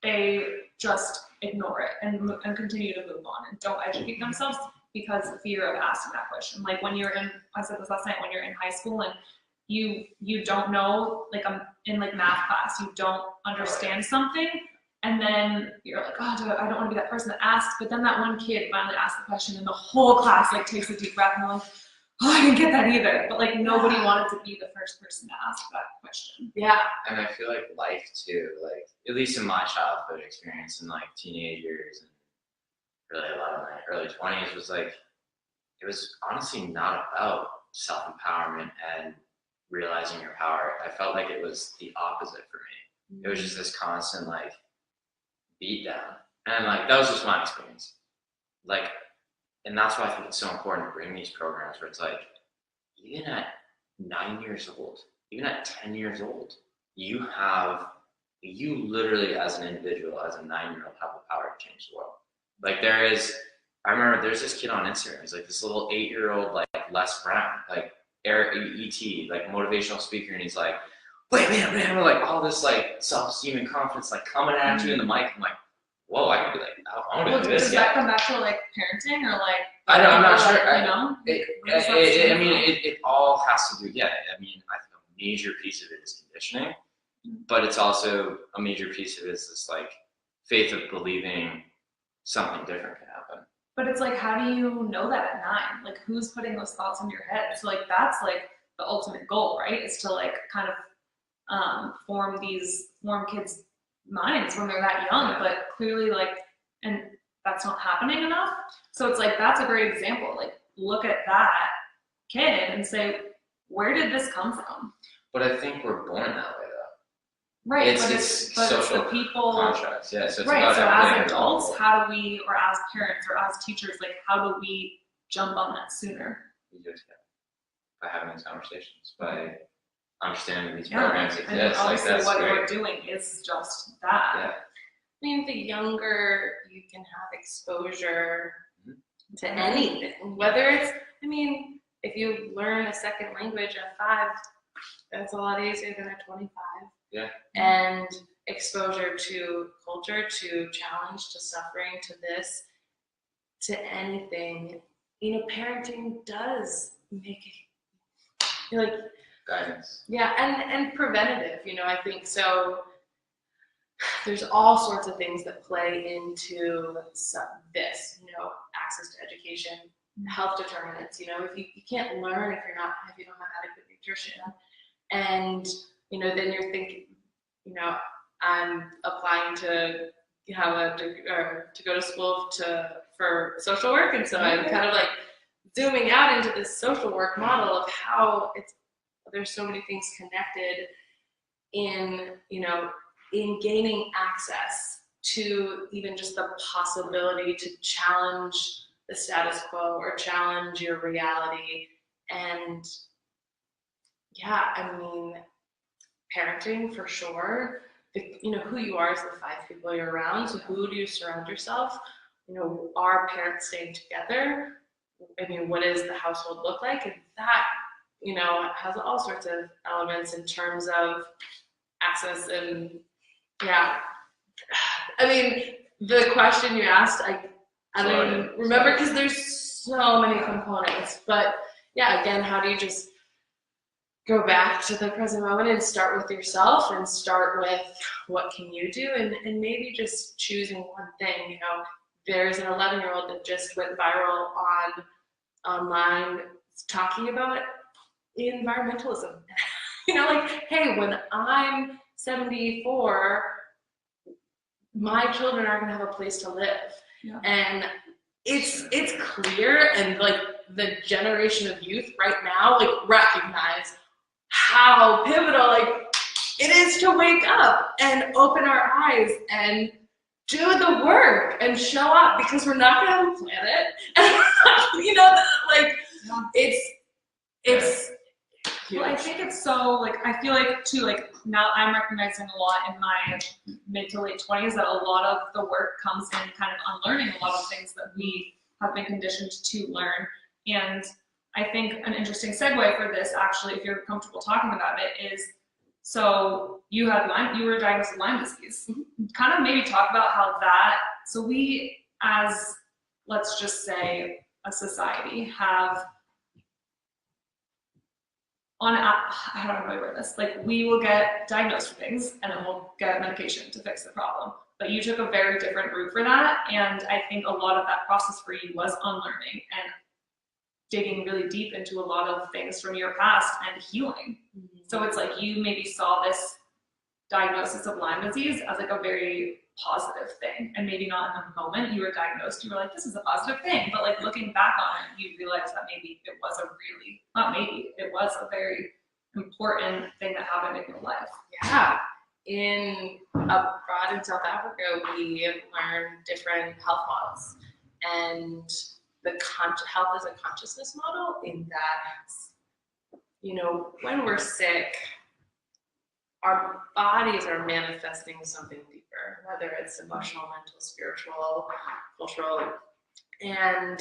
they just ignore it and continue to move on and don't educate themselves because of fear of asking that question. Like when you're in, I said this last night, when you're in high school and you don't know, like in like math class, you don't understand something, and then you're like, oh, I don't want to be that person that asked. But then that one kid finally asked the question, and the whole class like takes a deep breath and they're like, oh, I didn't get that either. But like nobody wanted to be the first person to ask that question. Yeah. And I feel like life too, like at least in my childhood experience and like teenage years and really a lot of my early 20s was like, it was honestly not about self-empowerment and realizing your power. I felt like it was the opposite for me. It was just this constant like beat down. And like that was just my experience. Like, and that's why I think it's so important to bring these programs where it's like, even at 9 years old, even at 10 years old, you literally as an individual, as a 9-year-old, have the power to change the world. Like I remember there's this kid on Instagram, he's like this little 8-year-old, like Les Brown, like Eric ET, like motivational speaker, and he's like, wait, man, like all this like self-esteem and confidence like coming at you in the mic. I'm like, whoa, I could be like, I want to do this. Does that come back to like parenting or like? I'm not sure. You know? It all has to do. Yeah, I mean, I think a major piece of it is conditioning, but it's also a major piece of it is this like faith of believing something different can happen. But it's like, how do you know that at 9? Like, who's putting those thoughts in your head? So like, that's like the ultimate goal, right? Is to like kind of form kids' minds when they're that young, but clearly like, and that's not happening enough. So it's like, that's a great example. Like, look at that kid and say, where did this come from? But I think we're born that way though. Right, it's social the people contracts. Yeah, so it's right. about So as adults, level. how do we, or as parents, or as teachers, like how do we jump on that sooner? We do it together by having these conversations, by understanding these programs exist. And obviously, like, what great. we're doing is just that. Yeah. I mean, the younger you can have exposure to anything, whether it's, I mean, if you learn a second language at 5, that's a lot easier than at 25. Yeah. And exposure to culture, to challenge, to suffering, to this, to anything. You know, parenting does make it like Guidance. Yeah, and preventative, you know, I think so. There's all sorts of things that play into this, you know, access to education, health determinants. You know, if you can't learn if you don't have adequate nutrition, and you know, then you're thinking, you know, I'm applying to have to go to school for social work, and so I'm kind of like zooming out into this social work model of how there's so many things connected in, you know, in gaining access to even just the possibility to challenge the status quo or challenge your reality. And yeah, I mean, parenting for sure, you know, who you are is the 5 people you're around. So who do you surround yourself? You know, are parents staying together? I mean, what does the household look like? And that, you know, has all sorts of elements in terms of access. And yeah, I mean, the question you asked, I don't even remember because there's so many components, but yeah, again, how do you just go back to the present moment and start with yourself and start with what can you do, and maybe just choosing one thing. You know, there's an 11-year-old that just went viral online talking about environmentalism. You know, like, hey, when I'm 74, my children are going to have a place to live. Yeah. And it's clear, and like the generation of youth right now like recognize how pivotal like it is to wake up and open our eyes and do the work and show up, because we're not going to have a planet. And, you know, like it's huge. Well, I think it's so, like, I feel like too, like, now I'm recognizing a lot in my mid to late 20s that a lot of the work comes in kind of unlearning a lot of things that we have been conditioned to learn. And I think an interesting segue for this, actually, if you're comfortable talking about it, is, so you were diagnosed with Lyme disease. Mm-hmm. Kind of maybe talk about how that, so we as, let's just say, a society have, I don't know how to word this, like, we will get diagnosed for things and then we'll get medication to fix the problem. But you took a very different route for that, and I think a lot of that process for you was unlearning and digging really deep into a lot of things from your past and healing. Mm-hmm. So it's like you maybe saw this diagnosis of Lyme disease as like a very positive thing, and maybe not in the moment you were diagnosed, you were like, this is a positive thing, but like looking back on it, you realize that maybe it was it was a very important thing that happened in your life. Yeah. Abroad in South Africa, we learned different health models, and the health is a consciousness model, in that, you know, when we're sick, our bodies are manifesting something deeper, whether it's emotional, mental, spiritual, cultural, and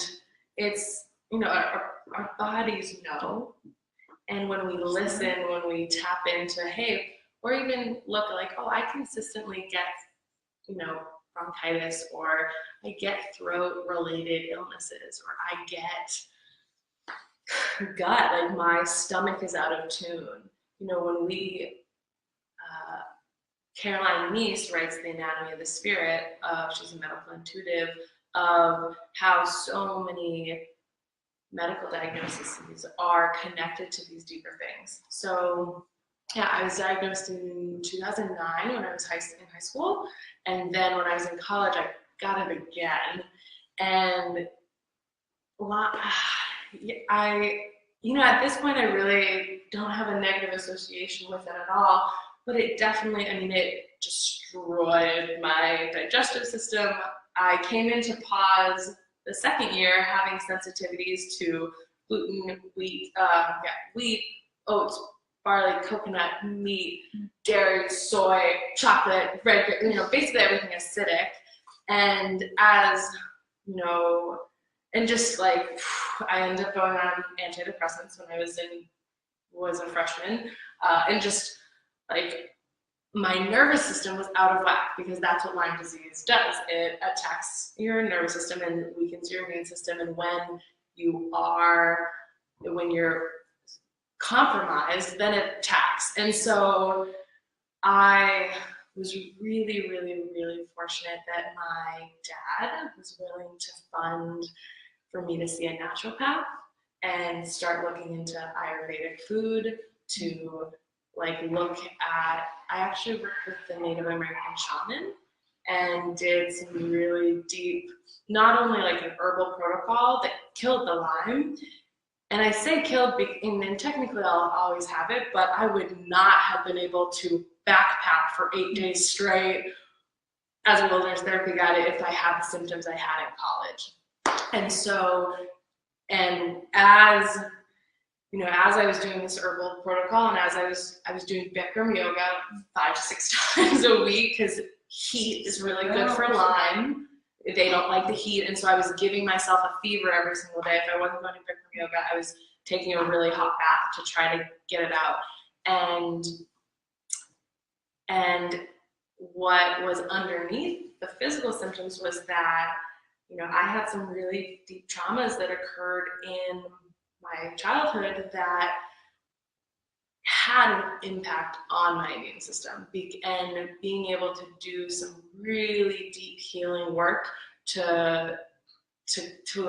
it's, you know, our bodies know. And when we listen, when we tap into, hey, or even look like, oh, I consistently get, you know, bronchitis, or I get throat-related illnesses, or I get gut, like my stomach is out of tune. You know, when we, Caroline Meese writes The Anatomy of the Spirit, she's a medical intuitive, of how so many medical diagnoses are connected to these deeper things. So yeah, I was diagnosed in 2009 when I was in high school, and then when I was in college, I got it again. And you know, at this point, I really don't have a negative association with it at all, but it definitely, I mean, it destroyed my digestive system. I came into pause the second year having sensitivities to gluten, wheat, oats, barley, coconut, meat, dairy, soy, chocolate, red, you know, basically everything acidic. And as, you know, and just like, I ended up going on antidepressants when I was a freshman, and just like, my nervous system was out of whack, because that's what Lyme disease does. It attacks your nervous system and weakens your immune system. And when you're compromised, then it attacks. And so I was really, really, really fortunate that my dad was willing to fund for me to see a naturopath and start looking into Ayurvedic food, to like look at, I actually worked with the Native American shaman and did some really deep, not only like an herbal protocol that killed the Lyme, and I say killed, and technically I'll always have it, but I would not have been able to backpack for 8 days straight as a wilderness therapy guide if I had the symptoms I had in college. And so, and as you know, as I was doing this herbal protocol, and as I was doing Bikram yoga 5 to 6 times a week, because heat is really good for Lyme. They don't like the heat, and so I was giving myself a fever every single day. If I wasn't going to Bikram yoga, I was taking a really hot bath to try to get it out. And what was underneath the physical symptoms was that, you know, I had some really deep traumas that occurred in my childhood that had an impact on my immune system, and being able to do some really deep healing work to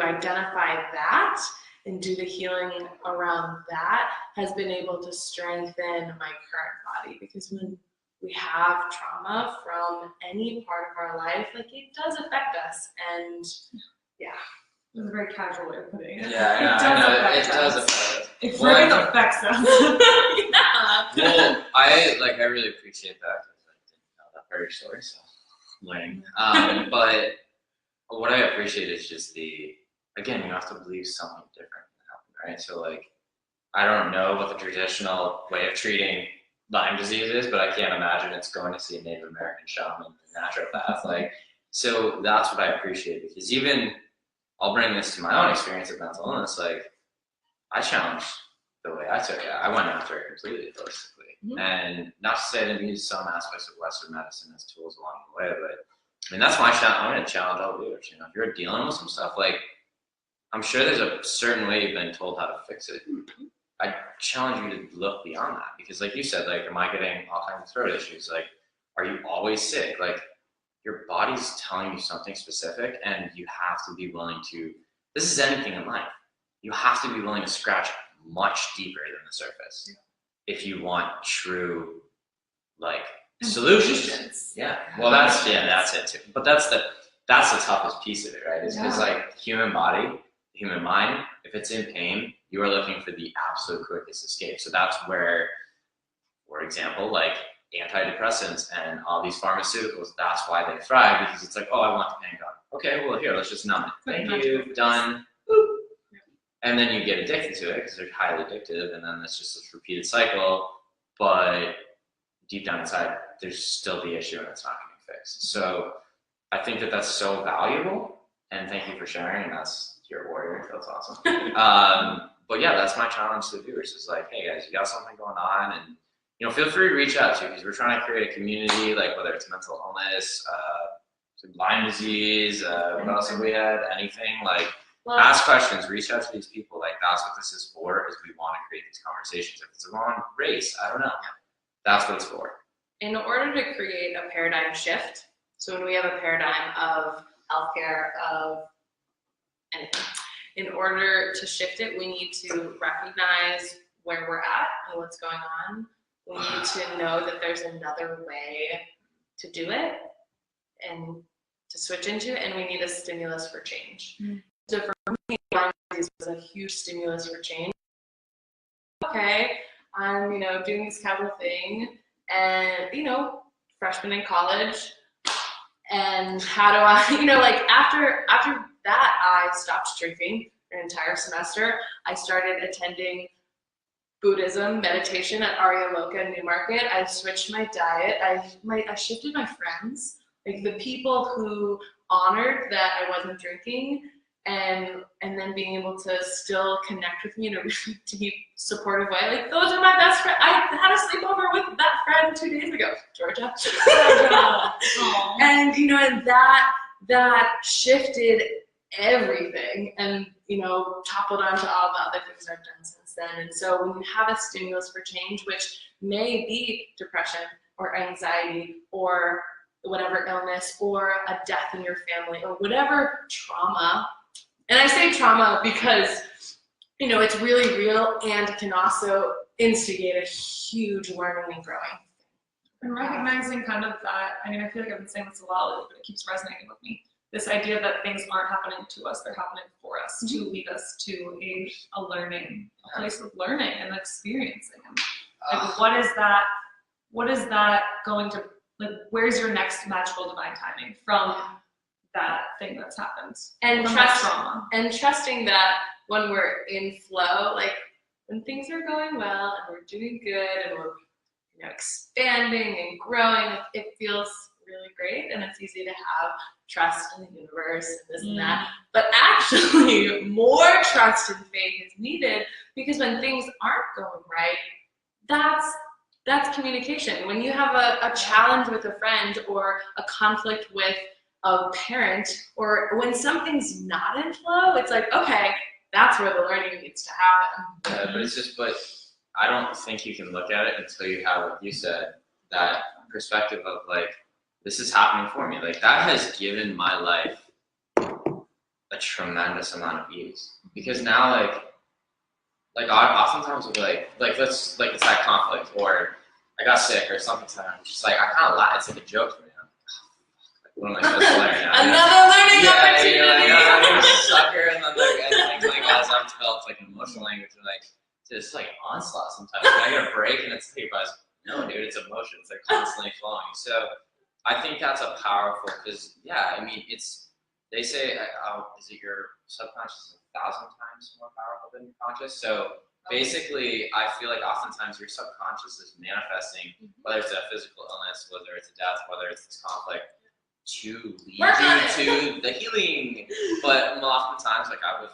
identify that and do the healing around that has been able to strengthen my current body. Because when we have trauma from any part of our life, like, it does affect us. And yeah. It was a very casual way of putting it. Yeah, it does affect us. It freaking affects us. Yeah. Well, I really appreciate that because I didn't know that part of your story, so I'm learning. But what I appreciate is just again, you have to believe something different happened, right? So, like, I don't know what the traditional way of treating Lyme disease is, but I can't imagine it's going to see a Native American shaman and naturopath. Like, so that's what I appreciate, because even I'll bring this to my own experience of mental illness. Like, I challenged the way I took it. I went after it completely holistically. Mm-hmm. And not to say I didn't use some aspects of Western medicine as tools along the way, but I mean, that's my challenge. I'm going to challenge all viewers. You know, if you're dealing with some stuff, like, I'm sure there's a certain way you've been told how to fix it. Mm-hmm. I challenge you to look beyond that, because, like you said, like, am I getting all kinds of throat issues? Like, are you always sick? Like, your body's telling you something specific, and you have to be willing to, this is anything in life, you have to be willing to scratch much deeper than the surface if you want true, like, solutions. Yeah. Well, that's it too. But that's the toughest piece of it, right? Is because, like, human body, human mind, if it's in pain, you are looking for the absolute quickest escape. So that's where, for example, like, antidepressants and all these pharmaceuticals, that's why they thrive, because it's like, oh, I want the pain gone. Okay, well, here, let's just numb it. Thank you, done. And then you get addicted to it because they're highly addictive, and then it's just this repeated cycle. But deep down inside, there's still the issue, and it's not getting fixed. So I think that that's so valuable, and thank you for sharing. And that's your warrior. That's awesome. But yeah, that's my challenge to the viewers, is like, hey guys, you got something going on, and, you know, feel free to reach out to, because we're trying to create a community, like, whether it's mental illness, Lyme disease, what else have we had? Anything, like, ask questions, reach out to these people. Like, that's what this is for, is we want to create these conversations. If it's a wrong race, I don't know. That's what it's for. In order to create a paradigm shift, so when we have a paradigm of healthcare, of anything, in order to shift it, we need to recognize where we're at and what's going on. We need to know that there's another way to do it and to switch into it, and we need a stimulus for change. Mm-hmm. So for me, Lyme disease was a huge stimulus for change. Okay, I'm, you know, doing this casual thing, and, you know, freshman in college, and how do I, you know, like, after that, I stopped drinking an entire semester. I started attending Buddhism meditation at Arya Loka in Newmarket. I switched my diet. I shifted my friends, like, the people who honored that I wasn't drinking, and then being able to still connect with me in a really deep, supportive way. Like, those are my best friends. I had a sleepover with that friend 2 days ago, Georgia. And, you know, and that shifted everything, and, you know, toppled onto all the other things I've done since then. And so when you have a stimulus for change, which may be depression or anxiety or whatever illness or a death in your family or whatever trauma, and I say trauma because, you know, it's really real and can also instigate a huge learning and growing. And recognizing kind of that, I mean, I feel like I've been saying this a lot, but it keeps resonating with me. This idea that things aren't happening to us, they're happening for us, mm-hmm. to lead us to a learning, a place of learning and experiencing. Like, what is that going to, like, where's your next magical divine timing from that thing that's happened? And trusting that when we're in flow, like, when things are going well and we're doing good and we're, you know, expanding and growing, it feels really great, and it's easy to have trust in the universe and this and that. But actually, more trust and faith is needed, because when things aren't going right, that's communication. When you have a challenge with a friend, or a conflict with a parent, or when something's not in flow, it's like, okay, that's where the learning needs to happen. Yeah, but it's just, but I don't think you can look at it until you have, like you said, that perspective of like, this is happening for me. Like that has given my life a tremendous amount of ease. Because now like I oftentimes will be like let's like it's that conflict or I got sick or something. I'm just like I kind of laugh. It's like a joke for me. I'm like, what am I supposed to learn now? Another learning opportunity. I'm a sucker, and then like as I've developed like an emotional language and like just like onslaught sometimes. When I get a break and it's like, no, dude, it's emotion. It's like constantly flowing. So I think that's a powerful because yeah, I mean it's they say is it your subconscious is 1,000 times more powerful than your conscious. So basically, I feel like oftentimes your subconscious is manifesting, whether it's a physical illness, whether it's a death, whether it's this conflict, to lead you to the healing. But oftentimes, like I was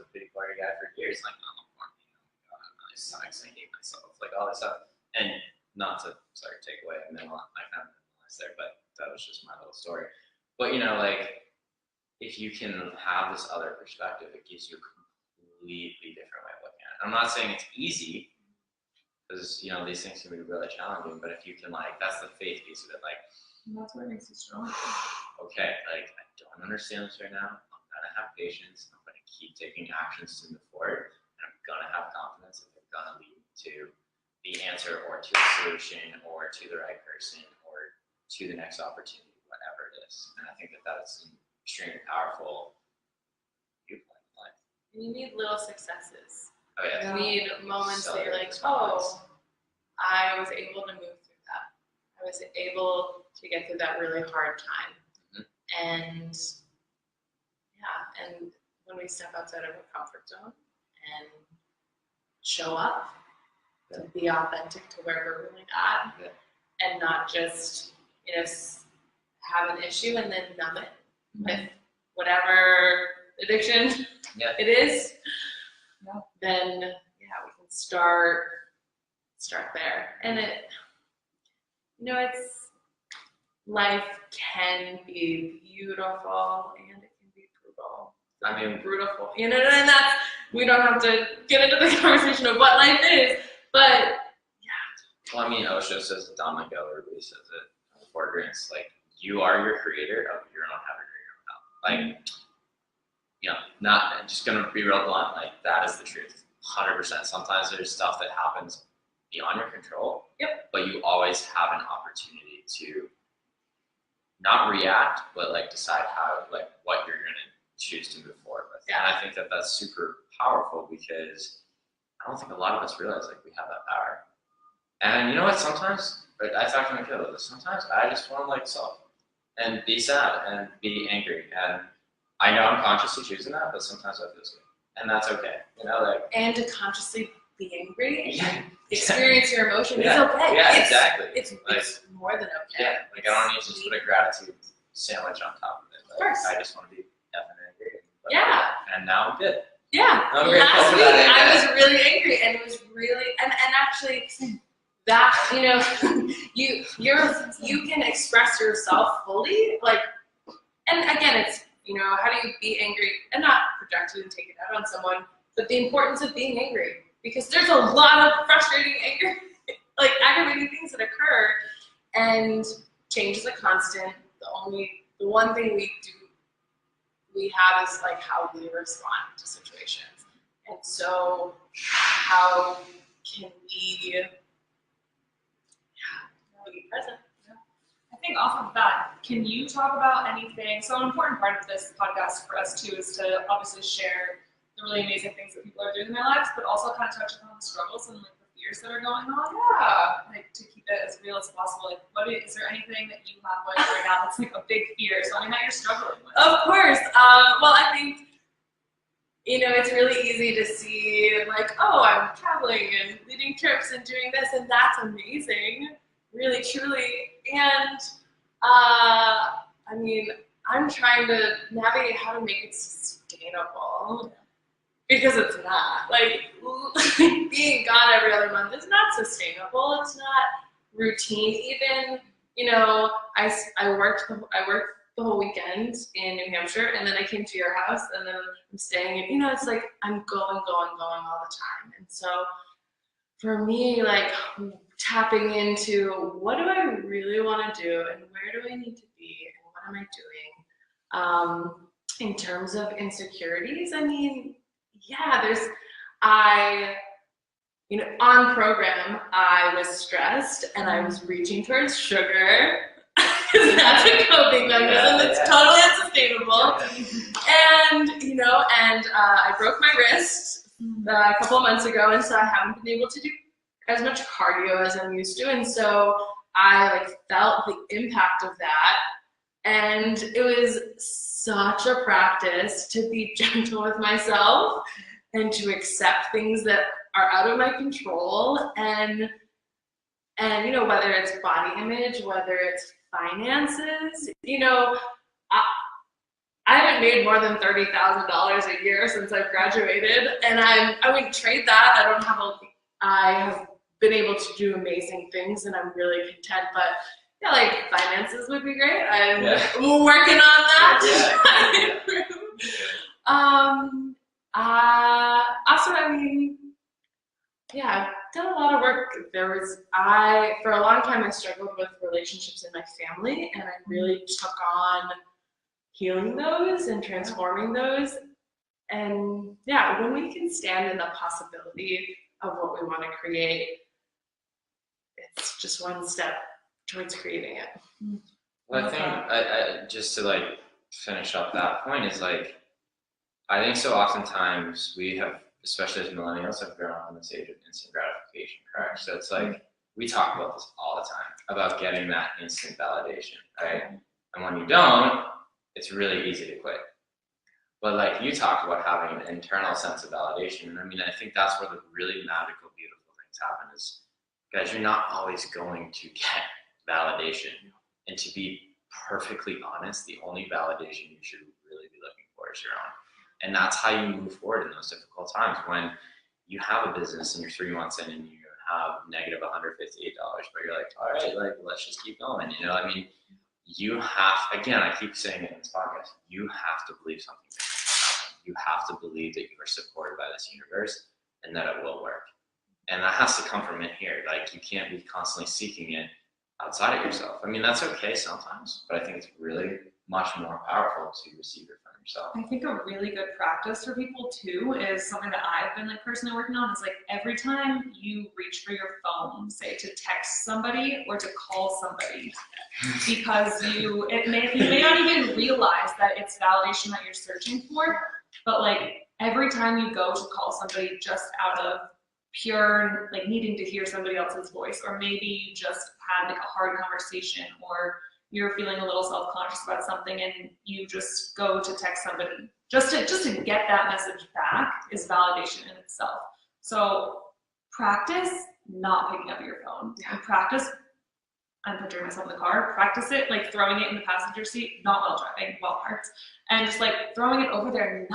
the pity party guy for years. Like, oh, God, my stomachs, I hate myself, like all this stuff. And not to take away my family there, but that was just my little story. But you know, like if you can have this other perspective, it gives you a completely different way of looking at it. I'm not saying it's easy, because you know these things can be really challenging. But if you can, like, that's the faith piece of it. Like, that's what makes you strong. Okay, like I don't understand this right now. I'm gonna have patience. I'm gonna keep taking actions to move forward, and I'm gonna have confidence that they're gonna lead to the answer, or to the solution, or to the right person, or to the next opportunity, whatever it is. And I think that that's extremely powerful viewpoint in life. You need little successes. Oh, yeah. You need moments that you're like, oh, I was able to move through that. I was able to get through that really hard time. And yeah, and when we step outside of our comfort zone and show up, to be authentic to where we're really at, and not just, you know, have an issue and then numb it with whatever addiction it is, then yeah, we can start there. And it, you know, it's life can be beautiful and it can be brutal. I mean, brutal, you know, and that's, we don't have to get into the conversation of what life is, but yeah. Well, I mean, Osho says, Don Miguel Ruiz says it, it's like, you are your creator of your own heaven or your own hell. Like, you know, not, I'm just gonna be real blunt, like, that is the truth, 100%. Sometimes there's stuff that happens beyond your control, but you always have an opportunity to not react, but like decide how, like, what you're gonna choose to move forward with. And I think that that's super powerful because I don't think a lot of us realize like we have that power. And you know what? Sometimes, like, I talk to my kid about this. Sometimes I just want to like sulk and be sad and be angry. And I know I'm consciously choosing that, but sometimes that feels good, and that's okay. You know, like, and to consciously be angry, experience your emotion is okay. Yeah, exactly. It's more than okay. Yeah, like I don't need to just put a gratitude sandwich on top of it. Like, of course. I just want to be effing angry. And now I'm good. Yeah. I'm last week I was really angry, and it was really, and actually that, you know, you can express yourself fully, like, and again, it's, you know, how do you be angry and not project it and take it out on someone, but the importance of being angry, because there's a lot of frustrating anger, like aggravating things that occur, and change is a constant. The one thing we have is like how we respond to situations. And so how can we be present? I think off of that, can you talk about anything? So an important part of this podcast for us too is to obviously share the really amazing things that people are doing in their lives, but also kind of touch upon the struggles and like the fears that are going on. Like to keep it as real as possible. Like, is there anything that you have going right now that's like a big fear, something that you're struggling with? Of course. Well, I think, you know, it's really easy to see like, oh, I'm traveling and leading trips and doing this, and that's amazing, really, truly. And I mean, I'm trying to navigate how to make it sustainable, because it's not. Like, being gone every other month is not sustainable. It's not routine even. You know, I worked the whole weekend in New Hampshire, and then I came to your house, and then I'm staying, and it's like I'm going all the time. And so for me, like tapping into what do I really want to do, and where do I need to be, and what am I doing? In terms of insecurities, I mean, yeah, on program, I was stressed and I was reaching towards sugar because that's a coping mechanism that's totally unsustainable. And I broke my wrist a couple of months ago, and so I haven't been able to do as much cardio as I'm used to, and so I felt the impact of that, and it was such a practice to be gentle with myself and to accept things that are out of my control, and whether it's body image, whether it's finances, I haven't made more than $30,000 a year since I've graduated, and I wouldn't trade that. I have been able to do amazing things, and I'm really content. But finances would be great. I'm working on that. Also, I've done a lot of work. For a long time, I struggled with relationships in my family, and I really took on healing those and transforming those. And when we can stand in the possibility of what we want to create, it's just one step towards creating it. Well, I think I just to finish up that point is I think so oftentimes we have, especially as millennials, have grown up in this age of instant gratification, correct? So it's we talk about this all the time, about getting that instant validation, right? And when you don't, it's really easy to quit. But you talked about having an internal sense of validation, and I think that's where the really magical, beautiful things happen is, guys, you're not always going to get validation. And to be perfectly honest, the only validation you should really be looking for is your own. And that's how you move forward in those difficult times. When you have a business and you're 3 months in and you have negative $158, but you're all right, let's just keep going. You have, again, I keep saying it in this podcast, you have to believe something different. You have to believe that you are supported by this universe and that it will work. And that has to come from in here. You can't be constantly seeking it outside of yourself. That's okay sometimes, but I think it's really much more powerful to receive it from yourself. I think a really good practice for people too is something that I've been personally working on is every time you reach for your phone, say to text somebody or to call somebody, because you may not even realize that it's validation that you're searching for, but every time you go to call somebody just out of pure needing to hear somebody else's voice, or maybe you just had a hard conversation, or you're feeling a little self-conscious about something and you just go to text somebody just to get that message back is validation in itself. So practice not picking up your phone. And practice, I'm picturing myself in the car, practice it throwing it in the passenger seat, not while driving, while parked, and just throwing it over there and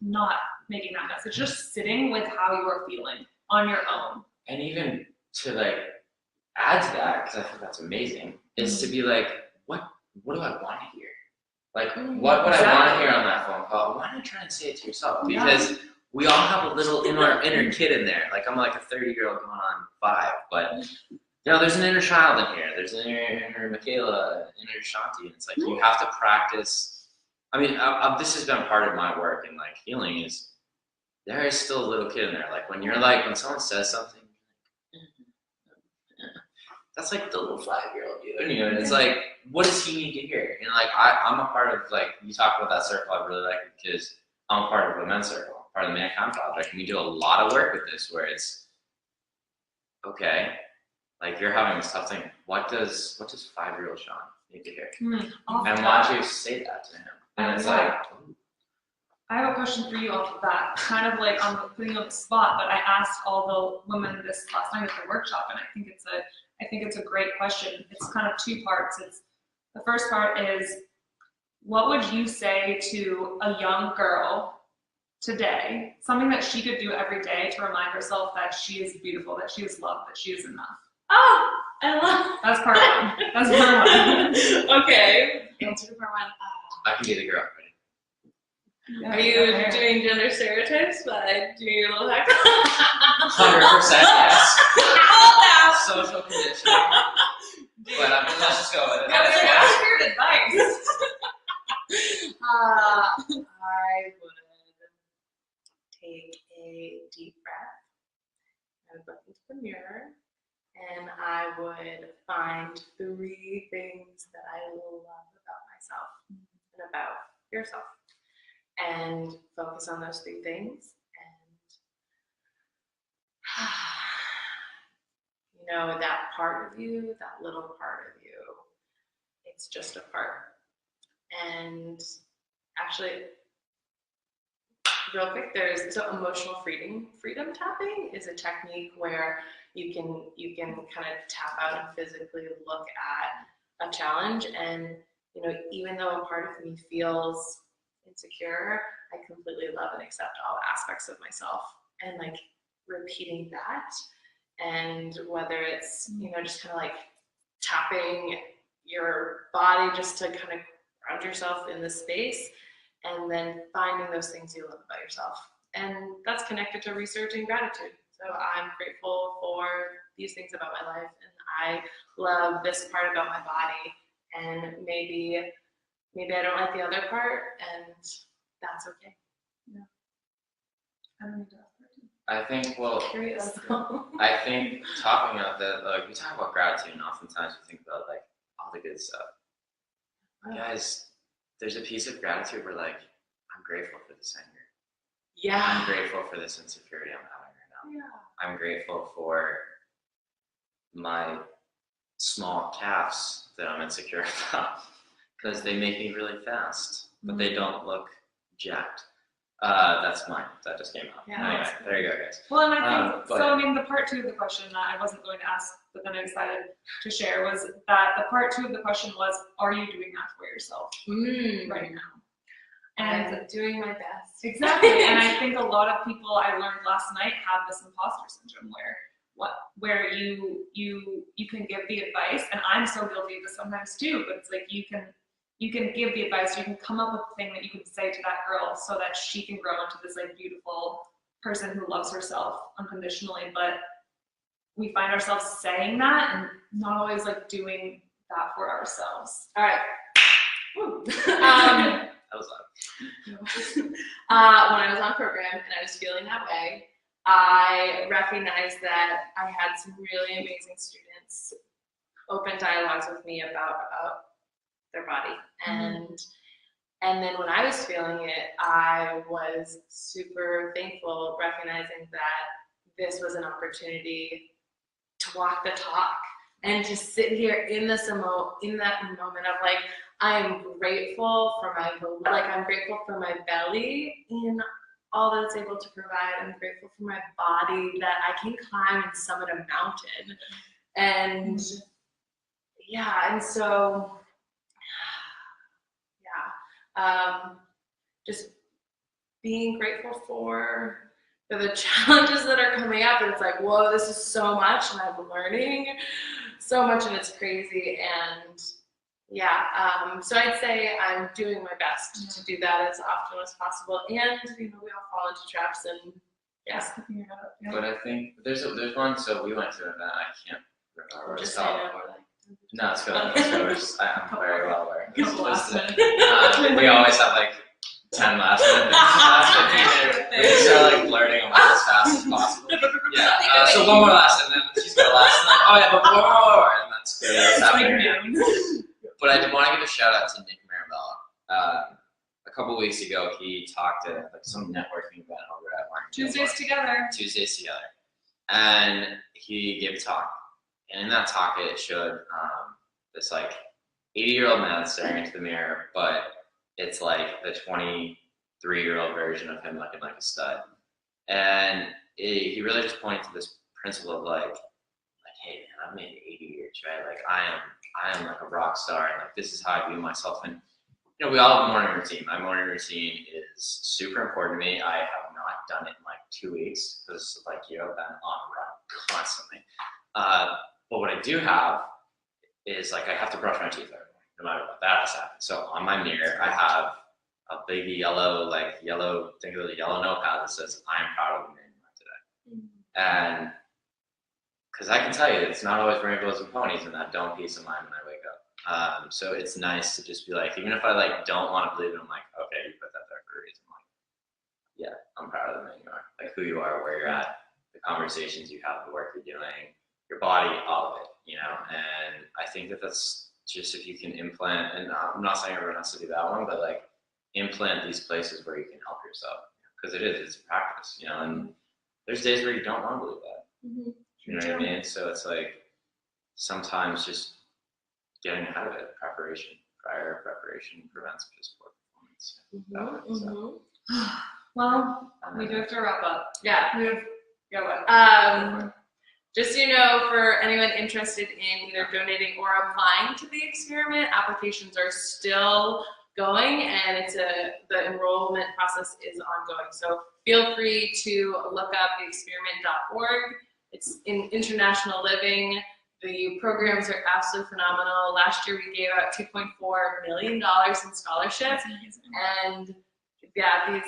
not making that message, just sitting with how you are feeling on your own. And even to add to that, because I think that's amazing, is to be what do I want to hear? What would I want to hear on that phone call? Why not try and say it to yourself? Because we all have a little inner kid in there. I'm a 30-year-old going on 5, but there's an inner child in here. There's an inner Michaela, inner Shanti, and it's you have to practice. This has been part of my work and healing is there is still a little kid in there. When you're when someone says something, that's the little 5-year-old you, and it's what does he need to hear? And I'm a part of you talk about that circle. I really like it because I'm a part of a men's circle, part of the Mankind Project, and we do a lot of work with this where it's okay. You're having this tough thing. What does 5-year-old Sean need to hear? And why don't you say that to him? And it's I have a question for you off of that, kind of I'm putting you on the spot, but I asked all the women this last night at the workshop, and I think it's a great question. It's kind of 2 parts. The first part is, what would you say to a young girl today, something that she could do every day to remind herself that she is beautiful, that she is loved, that she is enough? Oh, I love That's part 1. That's part 1. Okay. Answer to part one. I can be the girl. Yeah, Are you doing gender stereotypes by doing your little hack? 100% yes. Social conditioning. But let's just go with it. What's your advice? I would take a deep breath. I would look into the mirror, and I would find 3 things that I love about myself and about yourself, and focus on those 3 things. And that part of you, that little part of you, it's just a part. And actually, real quick, so emotional freedom tapping is a technique where you can kind of tap out and physically look at a challenge, and even though a part of me feels insecure, I completely love and accept all aspects of myself, and like repeating that. And whether it's just kind of like tapping your body just to kind of ground yourself in the space, and then finding those things you love about yourself. And that's connected to researching gratitude. So I'm grateful for these things about my life, and I love this part about my body, and maybe I don't like the other part, and that's okay. Yeah. I don't need to ask that. I think, Curious. I think talking about that, like, we talk about gratitude, and oftentimes we think about like all the good stuff. Guys, there's a piece of gratitude where like, I'm grateful for this anger. Yeah. I'm grateful for this insecurity I'm having right now. Yeah. I'm grateful for my small calves that I'm insecure about because they make me really fast, but they don't look jacked. That's mine. That just came out. Yeah, anyway, there you go, guys. Well, and I think, but- so I mean, the part 2 of the question that I wasn't going to ask, but then I decided to share was that the part 2 of the question was, are you doing that for yourself right now? And I'm doing my best. exactly, and I think a lot of people, I learned last night, have this imposter syndrome where you can give the advice, and I'm so guilty of this sometimes too, but it's like you can give the advice, you can come up with a thing that you can say to that girl so that she can grow into this like beautiful person who loves herself unconditionally, but we find ourselves saying that and not always like doing that for ourselves. All right. That was loud. When I was on program and I was feeling that way, I recognized that I had some really amazing students open dialogues with me about their body. And then when I was feeling it, I was super thankful, recognizing that this was an opportunity to walk the talk and to sit here in that moment of like, I am grateful for I'm grateful for my belly and all that it's able to provide. I'm grateful for my body that I can climb and summit a mountain. And and so just being grateful for the challenges that are coming up, and it's like, whoa, this is so much, and I'm learning so much, and it's crazy. And so I'd say I'm doing my best to do that as often as possible. And we all fall into traps, and But I think there's one. So we went to an event. I can't remember what it's called. No, it's good. I'm very well aware. We always have like 10 last minutes. We just start like blurting them out as fast as possible. Yeah. So one more last, and then she's got last, and like, oh yeah, but more, and that's good. That's happening. But I did want to give a shout out to Nick Marabella. A couple weeks ago, he talked at like some networking event over at Tuesdays together, and he gave a talk. And in that talk, it showed this like 80-year-old man staring into the mirror, but it's like the 23-year-old version of him looking like a stud. And he really just pointed to this principle of like, hey man, I've made 80 years, right? Like I am like a rock star, and like this is how I view myself. And we all have a morning routine. My morning routine is super important to me. I have not done it in like 2 weeks because like I've been on a run constantly. But what I do have is like I have to brush my teeth every morning, no no matter what, that has happened. So on my mirror, I have a big yellow, think of the yellow notepad that says, "I'm proud of the man you are today." And because I can tell you, it's not always rainbows and ponies in that don't peace of mind when I wake up. So it's nice to just be like, even if I like don't want to believe it, I'm like, okay, you put that there for a reason. Like, yeah, I'm proud of the man you are, like who you are, where you're at, the conversations you have, the work you're doing, your body, all of it, you know. And I think that that's just, if you can implant, and I'm not saying everyone has to do that one, but like implant these places where you can help yourself, because it's practice, you know. And there's days where you don't want to believe that. You know what I mean? So it's like sometimes just getting ahead of it, prior preparation prevents just poor performance. So. Well, we do have to wrap up. Yeah. We have, what? Just so you know, for anyone interested in either donating or applying to the experiment, applications are still going, and the enrollment process is ongoing. So feel free to look up theexperiment.org. It's in international living. The programs are absolutely phenomenal. Last year we gave out $2.4 million in scholarships, and yeah,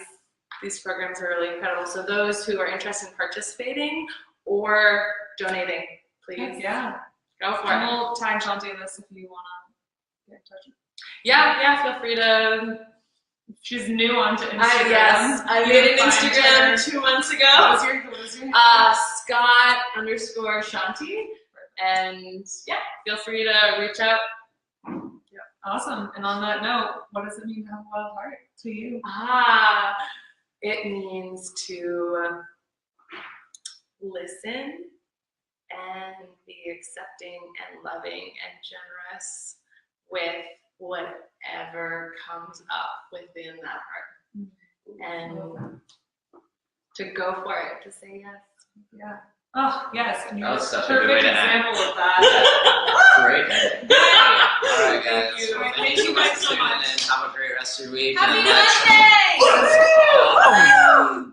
these programs are really incredible. So those who are interested in participating or donating, please, go for it. And we'll tag Shanti in this if you want to get in touch. Yeah, feel free to. She's new onto Instagram. Yes, I made an Instagram 2 months ago. What was your Scott_Shanti. And yeah, feel free to reach out. Yeah, awesome. And on that note, what does it mean to have a wild heart to you? It means to listen and be accepting and loving and generous with whatever comes up within that heart, and to go for it, to say yes. Yeah. Oh, yes. And that was such a perfect good way to example end. of that. Great. All right, guys. Thank you. Well, Thank you guys so for tuning much. in. Have a great rest of your week. Happy and Monday! let's-